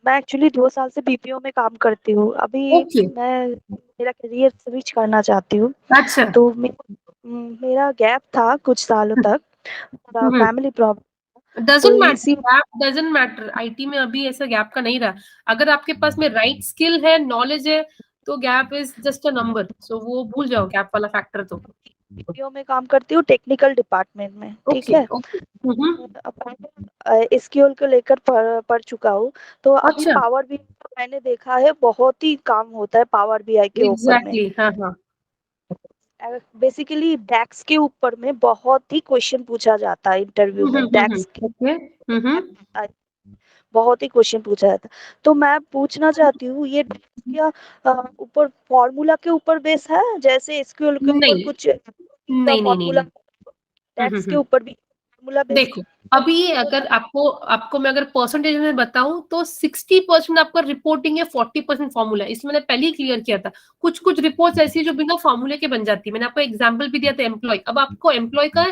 मैं actually 2 साल से बीपीओ में काम करती हूँ। अभी ओके, मैं मेरा करियर स्विच करना चाहती हूँ, अच्छा। तो मेरा गैप था कुछ सालों तक, थोड़ा फैमिली प्रॉब्लम, तो डजंट मैटर, इसी गैप डजंट मैटर, आईटी में अभी ऐसा गैप का नहीं रहा। अगर आपके पास में राइट स्किल है, नॉलेज है, तो gap is just a number. So वो भूल जाओ गैप वाला फैक्टर। तो बीपीओ में काम करती हूँ, टेक्निकल डिपार्टमेंट में, ठीक ओके है। ओके। एसक्यूएल को लेकर पढ़ चुका हूँ, तो अभी अच्छा, पावर बीआई मैंने देखा है बहुत ही काम होता है पावर बीआई के ऊपर में। एग्जैक्टली, हाँ हाँ। बेसिकली डैक्स के ऊपर में बहुत ही क्वेश्चन पूछा जाता है इंटरव्यू में, डैक्स के ओके। बहुत ही क्वेश्चन पूछा जाता है। तो मैं पूछना चाहती हूँ, ये डैक्स क्या ऊपर फॉर्मूला के ऊपर बेस है, जैसे एसक्यूएल के ऊपर नहीं कुछ नहीं नहीं नहीं फॉर्मूला, डैक्स के नहीं। ऊपर भी फॉर्मूला बेस? देखो, अभी अगर आपको मैं अगर परसेंटेज में बताऊं तो 60% आपका रिपोर्टिंग है, 40% फॉर्मूला। इसमें मैंने पहले ही क्लियर किया था। कुछ कुछ रिपोर्ट्स ऐसी है जो बिना फॉर्मूले के बन जाती है। मैंने आपको एग्जांपल भी दिया था एम्प्लॉय। अब आपको एम्प्लॉय का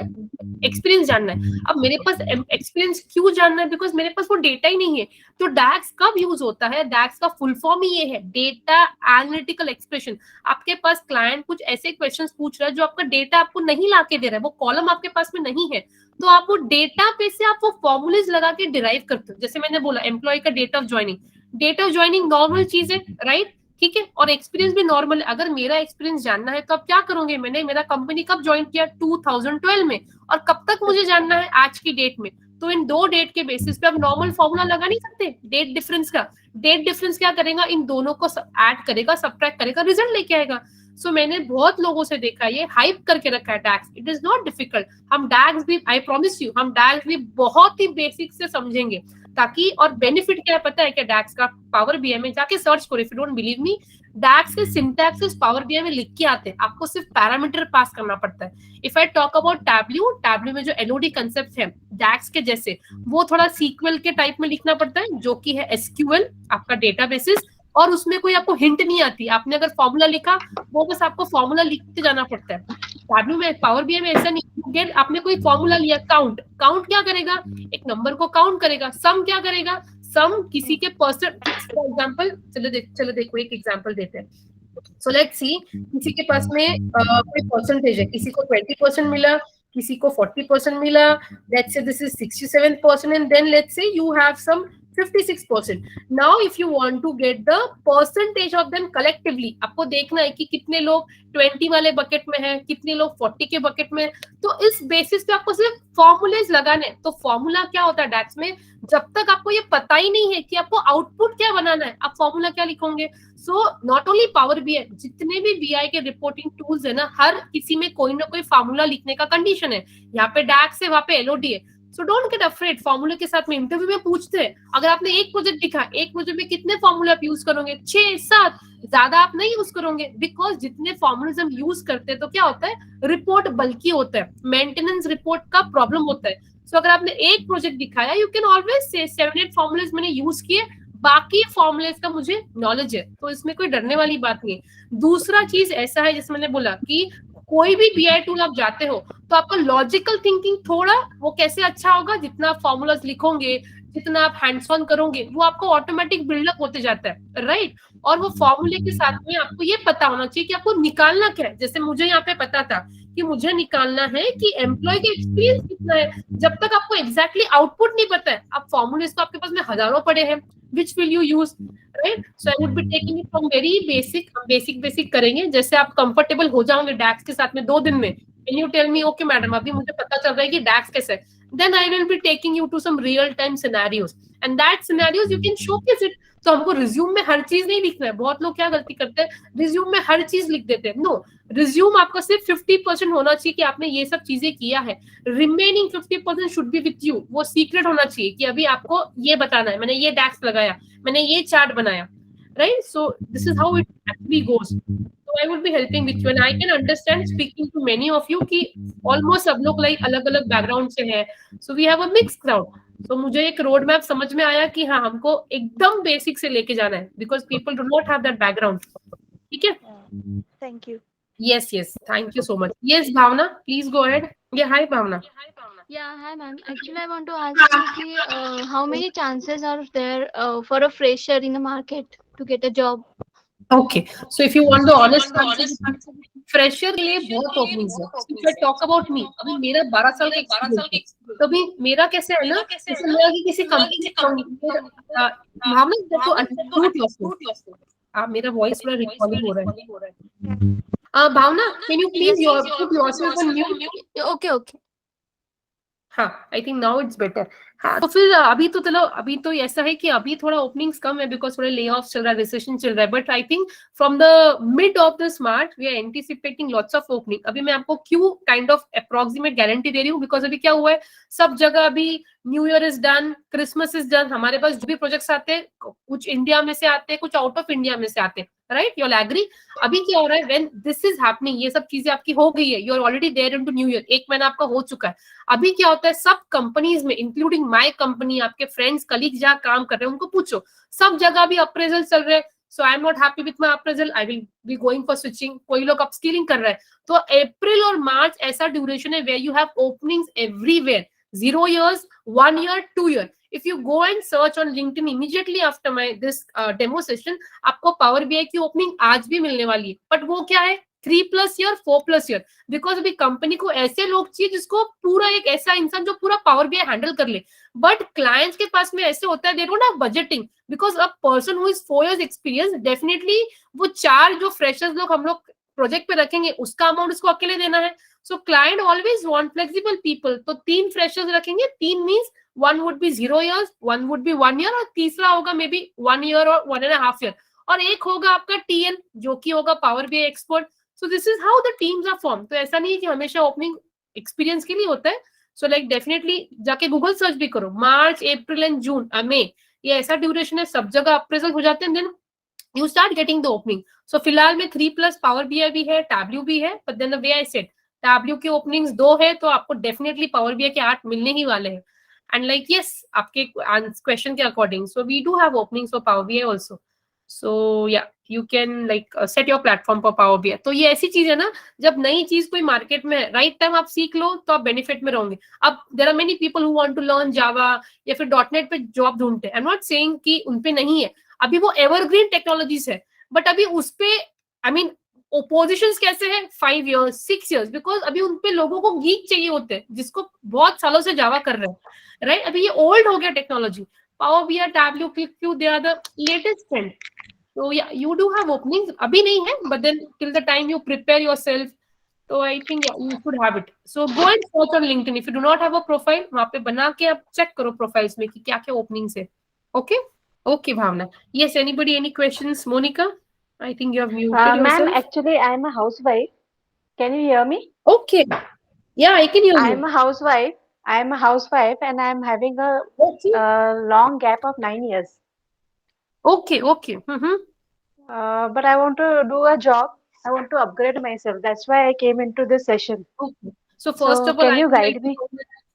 एक्सपीरियंस जानना है। अब मेरे पास एक्सपीरियंस क्यों जानना है? बिकॉज मेरे पास वो डेटा ही नहीं है। तो डैक्स कब यूज होता है? डैक्स का फुल फॉर्म ही ये है, डेटा एनालिटिकल एक्सप्रेशन। आपके पास क्लाइंट कुछ ऐसे क्वेश्चंस पूछ रहा है जो आपका डेटा आपको नहीं ला के दे रहा है, वो कॉलम आपके पास में नहीं है, तो आप वो डेटा पे से आप वो फॉर्मूलेज लगा के डिराइव करते हो। जैसे मैंने बोला एम्प्लॉय का डेट ऑफ ज्वाइनिंग नॉर्मल चीज है, राइट? ठीक है, और एक्सपीरियंस भी नॉर्मल है। अगर मेरा एक्सपीरियंस जानना है तो आप क्या करोगे, मैंने मेरा कंपनी कब ज्वाइन किया, 2012 में, और कब तक मुझे जानना है, आज की डेट में। तो इन 2 डेट के बेसिस पे आप नॉर्मल फॉर्मूला लगा नहीं सकते डेट डिफरेंस का। डेट डिफरेंस क्या करेगा, इन दोनों को ऐड करेगा, सब्ट्रैक्ट करेगा, रिजल्ट लेके आएगा। सो मैंने बहुत लोगों से देखा, ये हाइप करके रखा है DAX. It is not difficult. हम डैक्स भी, आई प्रॉमिस यू, हम डैक्स भी बहुत ही बेसिक से समझेंगे, ताकि, और बेनिफिट क्या है पता है क्या डैक्स का? पावर बीआई में जाके सर्च करो, if you don't believe me, DAX के सिंटैक्सेस पावर बीआई में लिख के आते हैं, आपको सिर्फ पैरामीटर पास करना पड़ता है। If I talk about tableau में जो एलओडी कंसेप्ट है डैक्स के जैसे, वो थोड़ा सीक्वल के टाइप में लिखना पड़ता है, जो कि है एसक्यूएल, आपका डेटाबेसिस, और उसमें कोई आपको हिंट नहीं आती। आपने अगर फॉर्मूला लिखा, वो बस आपको फॉर्मूला लिखते जाना पड़ता है। टैबलू में, पावर बीआई में ऐसा नहीं। आपने कोई फॉर्मूला लिया, काउंट क्या करेगा, एक नंबर को काउंट करेगा। सम क्या करेगा, सम किसी के परसेंट, फॉर एग्जांपल, चलो देखो एक एग्जांपल देते हैं। सो लेट्स सी, किसी के पास में कोई परसेंटेज है, किसी को 20% मिला, किसी को 40% मिला, let's say this is 67%, and then let's say you have some 56%. Now if you want to get the percentage of them collectively, आपको देखना है कि कितने लोग 20 वाले बकेट में है, कितने लोग 40 के बकेट में, तो इस बेसिस पे आपको सिर्फ फॉर्मूलेज लगाने हैं। तो फॉर्मूला क्या होता है डैक्स में, जब तक आपको ये पता ही नहीं है कि आपको आउटपुट क्या बनाना है, आप फॉर्मूला क्या लिखोगे। So not only power BI, जितने भी बीआई के रिपोर्टिंग टूल्स है ना, हर किसी में कोई ना कोई फॉर्मूला लिखने का कंडीशन है। यहाँ पे डैक्स है, वहां पे एलओडी है। सो डोंट गेट अफ्रेड, फॉर्मूले के साथ में इंटरव्यू में पूछते हैं, अगर आपने एक प्रोजेक्ट लिखा, एक प्रोजेक्ट में कितने फॉर्मूले आप यूज करोगे, 6-7, ज्यादा आप नहीं यूज करोगे, बिकॉज जितने फॉर्मूलेज हम यूज करते हैं तो क्या होता है, रिपोर्ट बल्कि होता है, मेंटेनेंस रिपोर्ट का प्रॉब्लम होता है। सो अगर आपने एक प्रोजेक्ट दिखाया, you can always say 7-8 formulas मैंने यूज किए, बाकी फॉर्मूलेज का मुझे नॉलेज है, तो इसमें कोई डरने वाली बात नहीं है। दूसरा चीज ऐसा है, जैसे मैंने बोला कि कोई भी बीआई टूल आप जाते हो तो आपका लॉजिकल थिंकिंग थोड़ा वो कैसे अच्छा होगा, जितना आप फॉर्मूलाज लिखोगे, जितना आप हैंड्स ऑन करोगे, वो आपको ऑटोमेटिक बिल्डअप होते जाता है, राइट। और वो फॉर्मूले के साथ में आपको ये पता होना चाहिए कि आपको निकालना क्या है। जैसे मुझे यहाँ पे पता था कि मुझे निकालना है कि एम्प्लॉय का एक्सपीरियंस कितना है। जब तक आपको एग्जैक्टली आउटपुट नहीं पता है, आप फॉर्मूलेज तो आपके पास में हजारों पड़े हैं, which will you use, right? So I would be taking it from very basic करेंगे, जैसे आप कंफर्टेबल हो जाओगे डैक्स के साथ में 2 दिन में, and you tell me, okay madam अभी मुझे पता चल रहा है कि डैक्स कैसे है, then I will be taking you to some real time scenarios, and that scenarios you can showcase it. तो हमको रिज्यूम में हर चीज नहीं लिखना है। बहुत लोग क्या गलती करते हैं, रिज्यूम में हर चीज लिख देते हैं। नो, रिज्यूम आपका सिर्फ 50% होना चाहिए कि आपने ये सब चीजें किया है, remaining 50% should be with you. वो सीक्रेट होना चाहिए कि अभी आपको ये बताना है, मैंने ये डैक्स लगाया, मैंने ये चार्ट बनाया, right. So this is how it actually goes. So I would be helping with you, and I can understand speaking to many of you कि almost सब लोग like अलग-अलग बैकग्राउंड से हैं, so we have a mixed crowd. So मुझे एक road map समझ में आया कि हाँ, हमको एकदम बेसिक से लेके जाना है, because people do not have that background. ठीक है? Thank you. Yes, thank you so much. Yes, Bhavna, please go ahead. Yeah, hi Bhavna. Yeah, hi ma'am. Actually, I want to ask you कि how many chances are there for a fresher in the market to get a job? Okay, so if you want the honest answer, fresher के लिए बहुत openings है। If I talk about me, अभी मेरा 12 साल का experience है, तो अभी मेरा कैसे है ना, जैसे मेरा किसी कंपनी भावना देखो अनम्यूट योरसेल्फ, आप मेरा वॉइस पूरा रिकॉर्डिंग हो रहा है। Bhavana, can you please put yourself on mute? Okay. हाँ, I think now it's better. हाँ, तो फिर अभी तो चलो, अभी तो ऐसा है कि अभी थोड़ा ओपनिंग्स कम है बिकॉज थोड़े ले ऑफ चल रहा है, रिसेशन चल रहा है, but I think from the mid of the smart we are anticipating lots of opening. अभी मैं आपको क्यों काइंड ऑफ अप्रोक्सीमेट गारंटी दे रही हूँ, बिकॉज अभी क्या हुआ है, सब जगह अभी new year is done, Christmas is done, हमारे पास जो भी प्रोजेक्ट्स आते हैं कुछ इंडिया में से आते हैं, कुछ आउट ऑफ इंडिया में से आते हैं, राइट। You all agree? अभी क्या हो रहा है, व्हेन दिस इज हैपनिंग, ये सब चीजें आपकी हो गई है, you are already there into new year, 1 महीना आपका हो चुका है। अभी क्या होता है, सब कंपनीज में इंक्लूडिंग माय कंपनी, आपके फ्रेंड्स कलीग जहाँ काम कर रहे हैं उनको पूछो, सब जगह भी अप्रेजल चल रहे हैं। So I am not happy with my appraisal, I will be going for switching. कोई लोग अपस्किलिंग कर रहे हैं। तो अप्रैल और मार्च ऐसा ड्यूरेशन है where you have openings everywhere, 0 years, 1 year, 2 year. If you go and search on LinkedIn immediately after this demo session, आपको पावर बीआई की ओपनिंग आज भी मिलने वाली है। बट वो क्या है, 3+ year, 4+ year, बिकॉज अभी कंपनी को ऐसे लोग चाहिए जिसको पूरा, एक ऐसा इंसान जो पूरा पावर बीआई हैंडल कर ले। बट क्लाइंट्स के पास में ऐसे होता है, they don't have budgeting, because a person who is 4 years experience, definitely वो 4 जो फ्रेशर्स लोग हम लोग प्रोजेक्ट पे रखेंगे उसका अमाउंट उसको अकेले देना है। सो client always want flexible people. तो 3 फ्रेशर्स रखेंगे, 3 means 1 would be 0 years, 1 would be 1 year, और तीसरा होगा मे बी 1 year और 1.5 year, और एक होगा आपका टीएन जो कि होगा power BI expert. So this is how the teams are form. तो ऐसा नहीं है कि हमेशा ओपनिंग एक्सपीरियंस के लिए होता है। सो लाइक डेफिनेटली जाके गूगल सर्च भी करो, मार्च, अप्रैल एंड जून, मई, ये ऐसा ड्यूरेशन है, सब जगह अप्रेजल हो जाते हैं, then you start getting the opening. So फिलहाल में 3+ पावर बीआई भी है, टैब्ल्यू भी है, but then the way I said, Tableau की ओपनिंग्स 2 है, तो आपको डेफिनेटली पावर बीआई के 8 मिलने ही वाले हैं। एंड लाइक यस, आपके क्वेश्चन के according, so we do have openings for power BI also. So yeah you can like set your platform for power BI. तो ये ऐसी चीज है ना, जब नई चीज कोई मार्केट में है, राइट टाइम आप सीख लो तो आप बेनिफिट में रहोगे। अब there are many people who want to learn Java या फिर .NET पे जॉब ढूंढते हैं। आई एम नॉट सेइंग कि उनपे नहीं है, अभी वो एवरग्रीन टेक्नोलॉजीज है, बट अभी उसपे आई मीन पोजिशंस कैसे हैं, 5 years, 6 years, बिकॉज अभी उनपे लोगों को गीक चाहिए होते हैं जिसको बहुत सालों से जावा कर रहे हैं, राइट। अभी ये ओल्ड हो गया technology. Power BI, Tableau, ClickView, they are the latest trend. So yeah, you do have openings. Abhi nahi hai, but then till the time you prepare yourself, so I think yeah, you should have it. So go and search on LinkedIn. If you do not have a profile, वहाँ पे बना के आप check करो profiles में कि क्या क्या openings है. Okay? Okay, Bhavna. Yes, anybody, any questions? Monica? I think you have muted yourself. Ma'am, actually, I am a housewife. Can you hear me? Okay. Yeah, I can hear I you. am a housewife. I am a housewife, and I am having a Okay. long gap of 9 years. Okay. Okay. But I want to do a job. I want to upgrade myself. That's why I came into this session. Okay. So first of all, can I you would guide like me?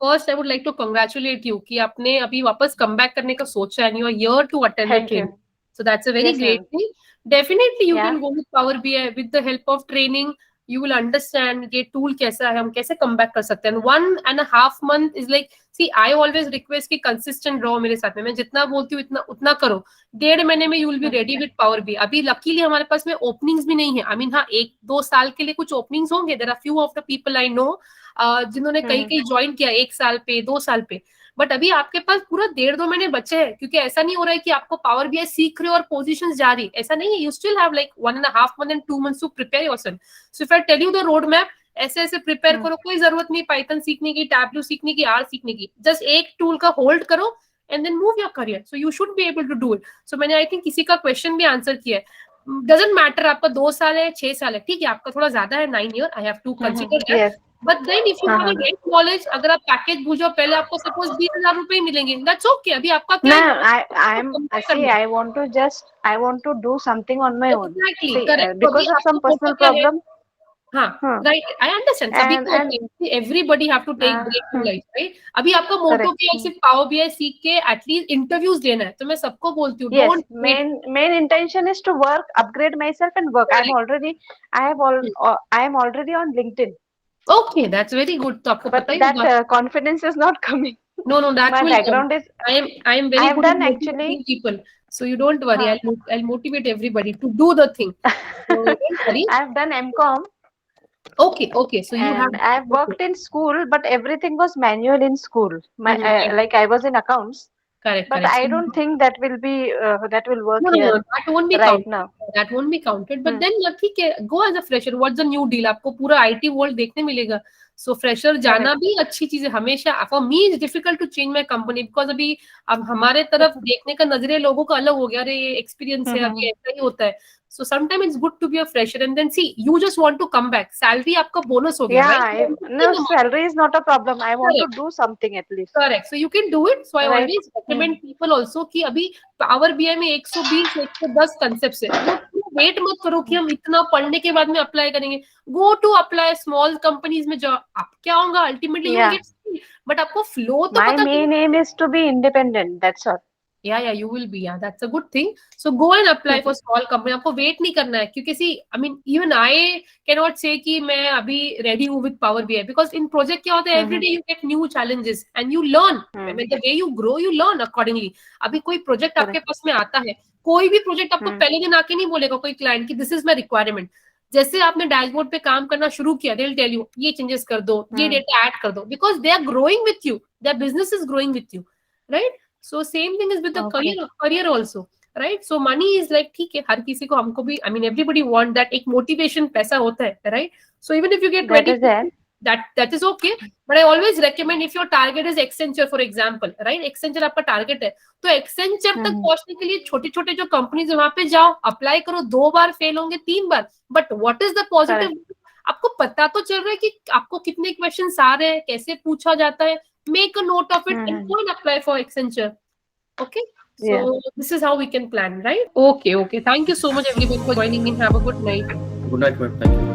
first I would like to congratulate you कि आपने अभी वापस come back करने का सोचा and you are here to attend the Thank training. you. So that's a very Yes, great ma'am. thing. Definitely you Yeah. can go with Power BI with the help of training. You will understand ये tool कैसा है, हम कैसे come back कर सकते हैं. And 1.5 month is like, see, I always request कि consistent रहो मेरे साथ में. मैं जितना बोलती हूँ उतना करो. 1.5 महीने में you will be ready with Power BI. अभी luckily हमारे पास में openings भी नहीं है. I mean हाँ 1-2 साल के लिए कुछ openings होंगे. There are few of the people I know जिन्होंने कहीं ज्वाइन किया 1 साल पे 2 साल पे. बट अभी आपके पास पूरा 1.5-2 महीने बचे हैं, क्योंकि ऐसा नहीं हो रहा है कि आपको पावर बीआई सीख रहे हो और पोजीशंस जा रही, ऐसा नहीं है. You still have like 1.5 month and 2 months to prepare yourself. So if I tell you the road map, ऐसे ऐसे प्रिपेयर करो. कोई जरूरत नहीं पाइथन सीखने की, टैब्लू सीखने की, आर सीखने की. जस्ट एक टूल का होल्ड करो and then move your career. So you should be able to do it. So मैंने आई थिंक किसी का क्वेश्चन भी आंसर किया है. डजंट मैटर आपका 2 साल है 6 साल है, ठीक है, आपका थोड़ा ज्यादा है 9 year, I have to consider that. But then if you have a great knowledge, अगर आप पैकेज भूजो, पहले आपको सपोज 20,000 रुपए मिलेंगे, दैट्स ओके. अभी आपका क्या है? I want to do something on my own. Exactly, See, correct. because of some personal problem. हाँ, right. I understand. सभी को everybody have to take break in life, right? अभी आपका मोटो क्या है? सिर्फ पावर बीआई सीख के एटलीस्ट इंटरव्यूज देना है. तो मैं सबको बोलती हूँ, Yes, main intention is to work, upgrade myself and work. I am already on LinkedIn. Okay, that's very good. तो आपको पता ही होगा. That confidence is not coming. No, that my will background come. is. I am very good at motivating people. So you don't worry. I'll motivate everybody to do the thing. So don't worry. I've done MCom. Okay. So you have. I've worked in school, but everything was manual in school. Like I was in accounts. Correct. But I don't think that will work here. No, that won't be right counted. now. That won't be counted. But then ठीक है, go as a fresher. What's the new deal? आपको पूरा IT world देखने मिलेगा. So fresher जाना भी अच्छी चीज है हमेशा. For me it's difficult to change my company because अभी अब हमारे तरफ देखने का नजरिया लोगों का अलग हो गया. अरे ये experience है, अभी ऐसा ही होता है. So sometimes it's good to be a fresher and then see, you just want to come back. Salary आपका bonus हो गया, right? No, salary is not a problem. I want to do something at least. Correct. So you can do it. So I always recommend people also कि अभी Power BI में 120-110 concepts है. Wait मत करो कि हम इतना पढ़ने के बाद में अप्लाई करेंगे. Go to apply small companies में जाओ. आप क्या होगा ultimately you get skill. But आपको flow तो My main aim is to be independent. That's all. Yeah, you will be. Yeah, that's a good thing. So go and apply for small company. आपको wait नहीं करना है, क्योंकि see, I mean, even I cannot say कि मैं अभी ready हूँ with Power BI, because in project क्या होता है, every day you get new challenges and you learn. I mean, the way you grow, you learn accordingly. अभी कोई project आपके पास में आता है, कोई भी project आपको पहले दिन आके नहीं बोलेगा कोई client कि this is my requirement. जैसे आपने डैशबोर्ड पे काम करना शुरू किया, they'll tell you ये changes कर दो, ये data add कर दो, because they are growing with you. Their business is growing with you, right? So same thing is with the career also, right? So money is like ठीक है, हर किसी को, हमको भी, I mean everybody want that. एक motivation पैसा होता है, right? So even if you get 20, that is okay. But I always recommend, if your target is Accenture for example, right? Accenture आपका target है, तो Accenture तक पहुंचने के लिए छोटे छोटे जो कंपनीज है वहां पे जाओ, अप्लाई करो. 2 बार फेल होंगे, 3 बार, but what is the positive? आपको पता तो चल रहा है कि आपको कितने क्वेश्चंस आ रहे हैं, कैसे पूछा जाता है. Make a note of it and go and apply for Accenture. Okay? So this is how we can plan, right? Okay. Thank you so much everyone for joining in. Have a good night. Good night, ma'am. Thank you.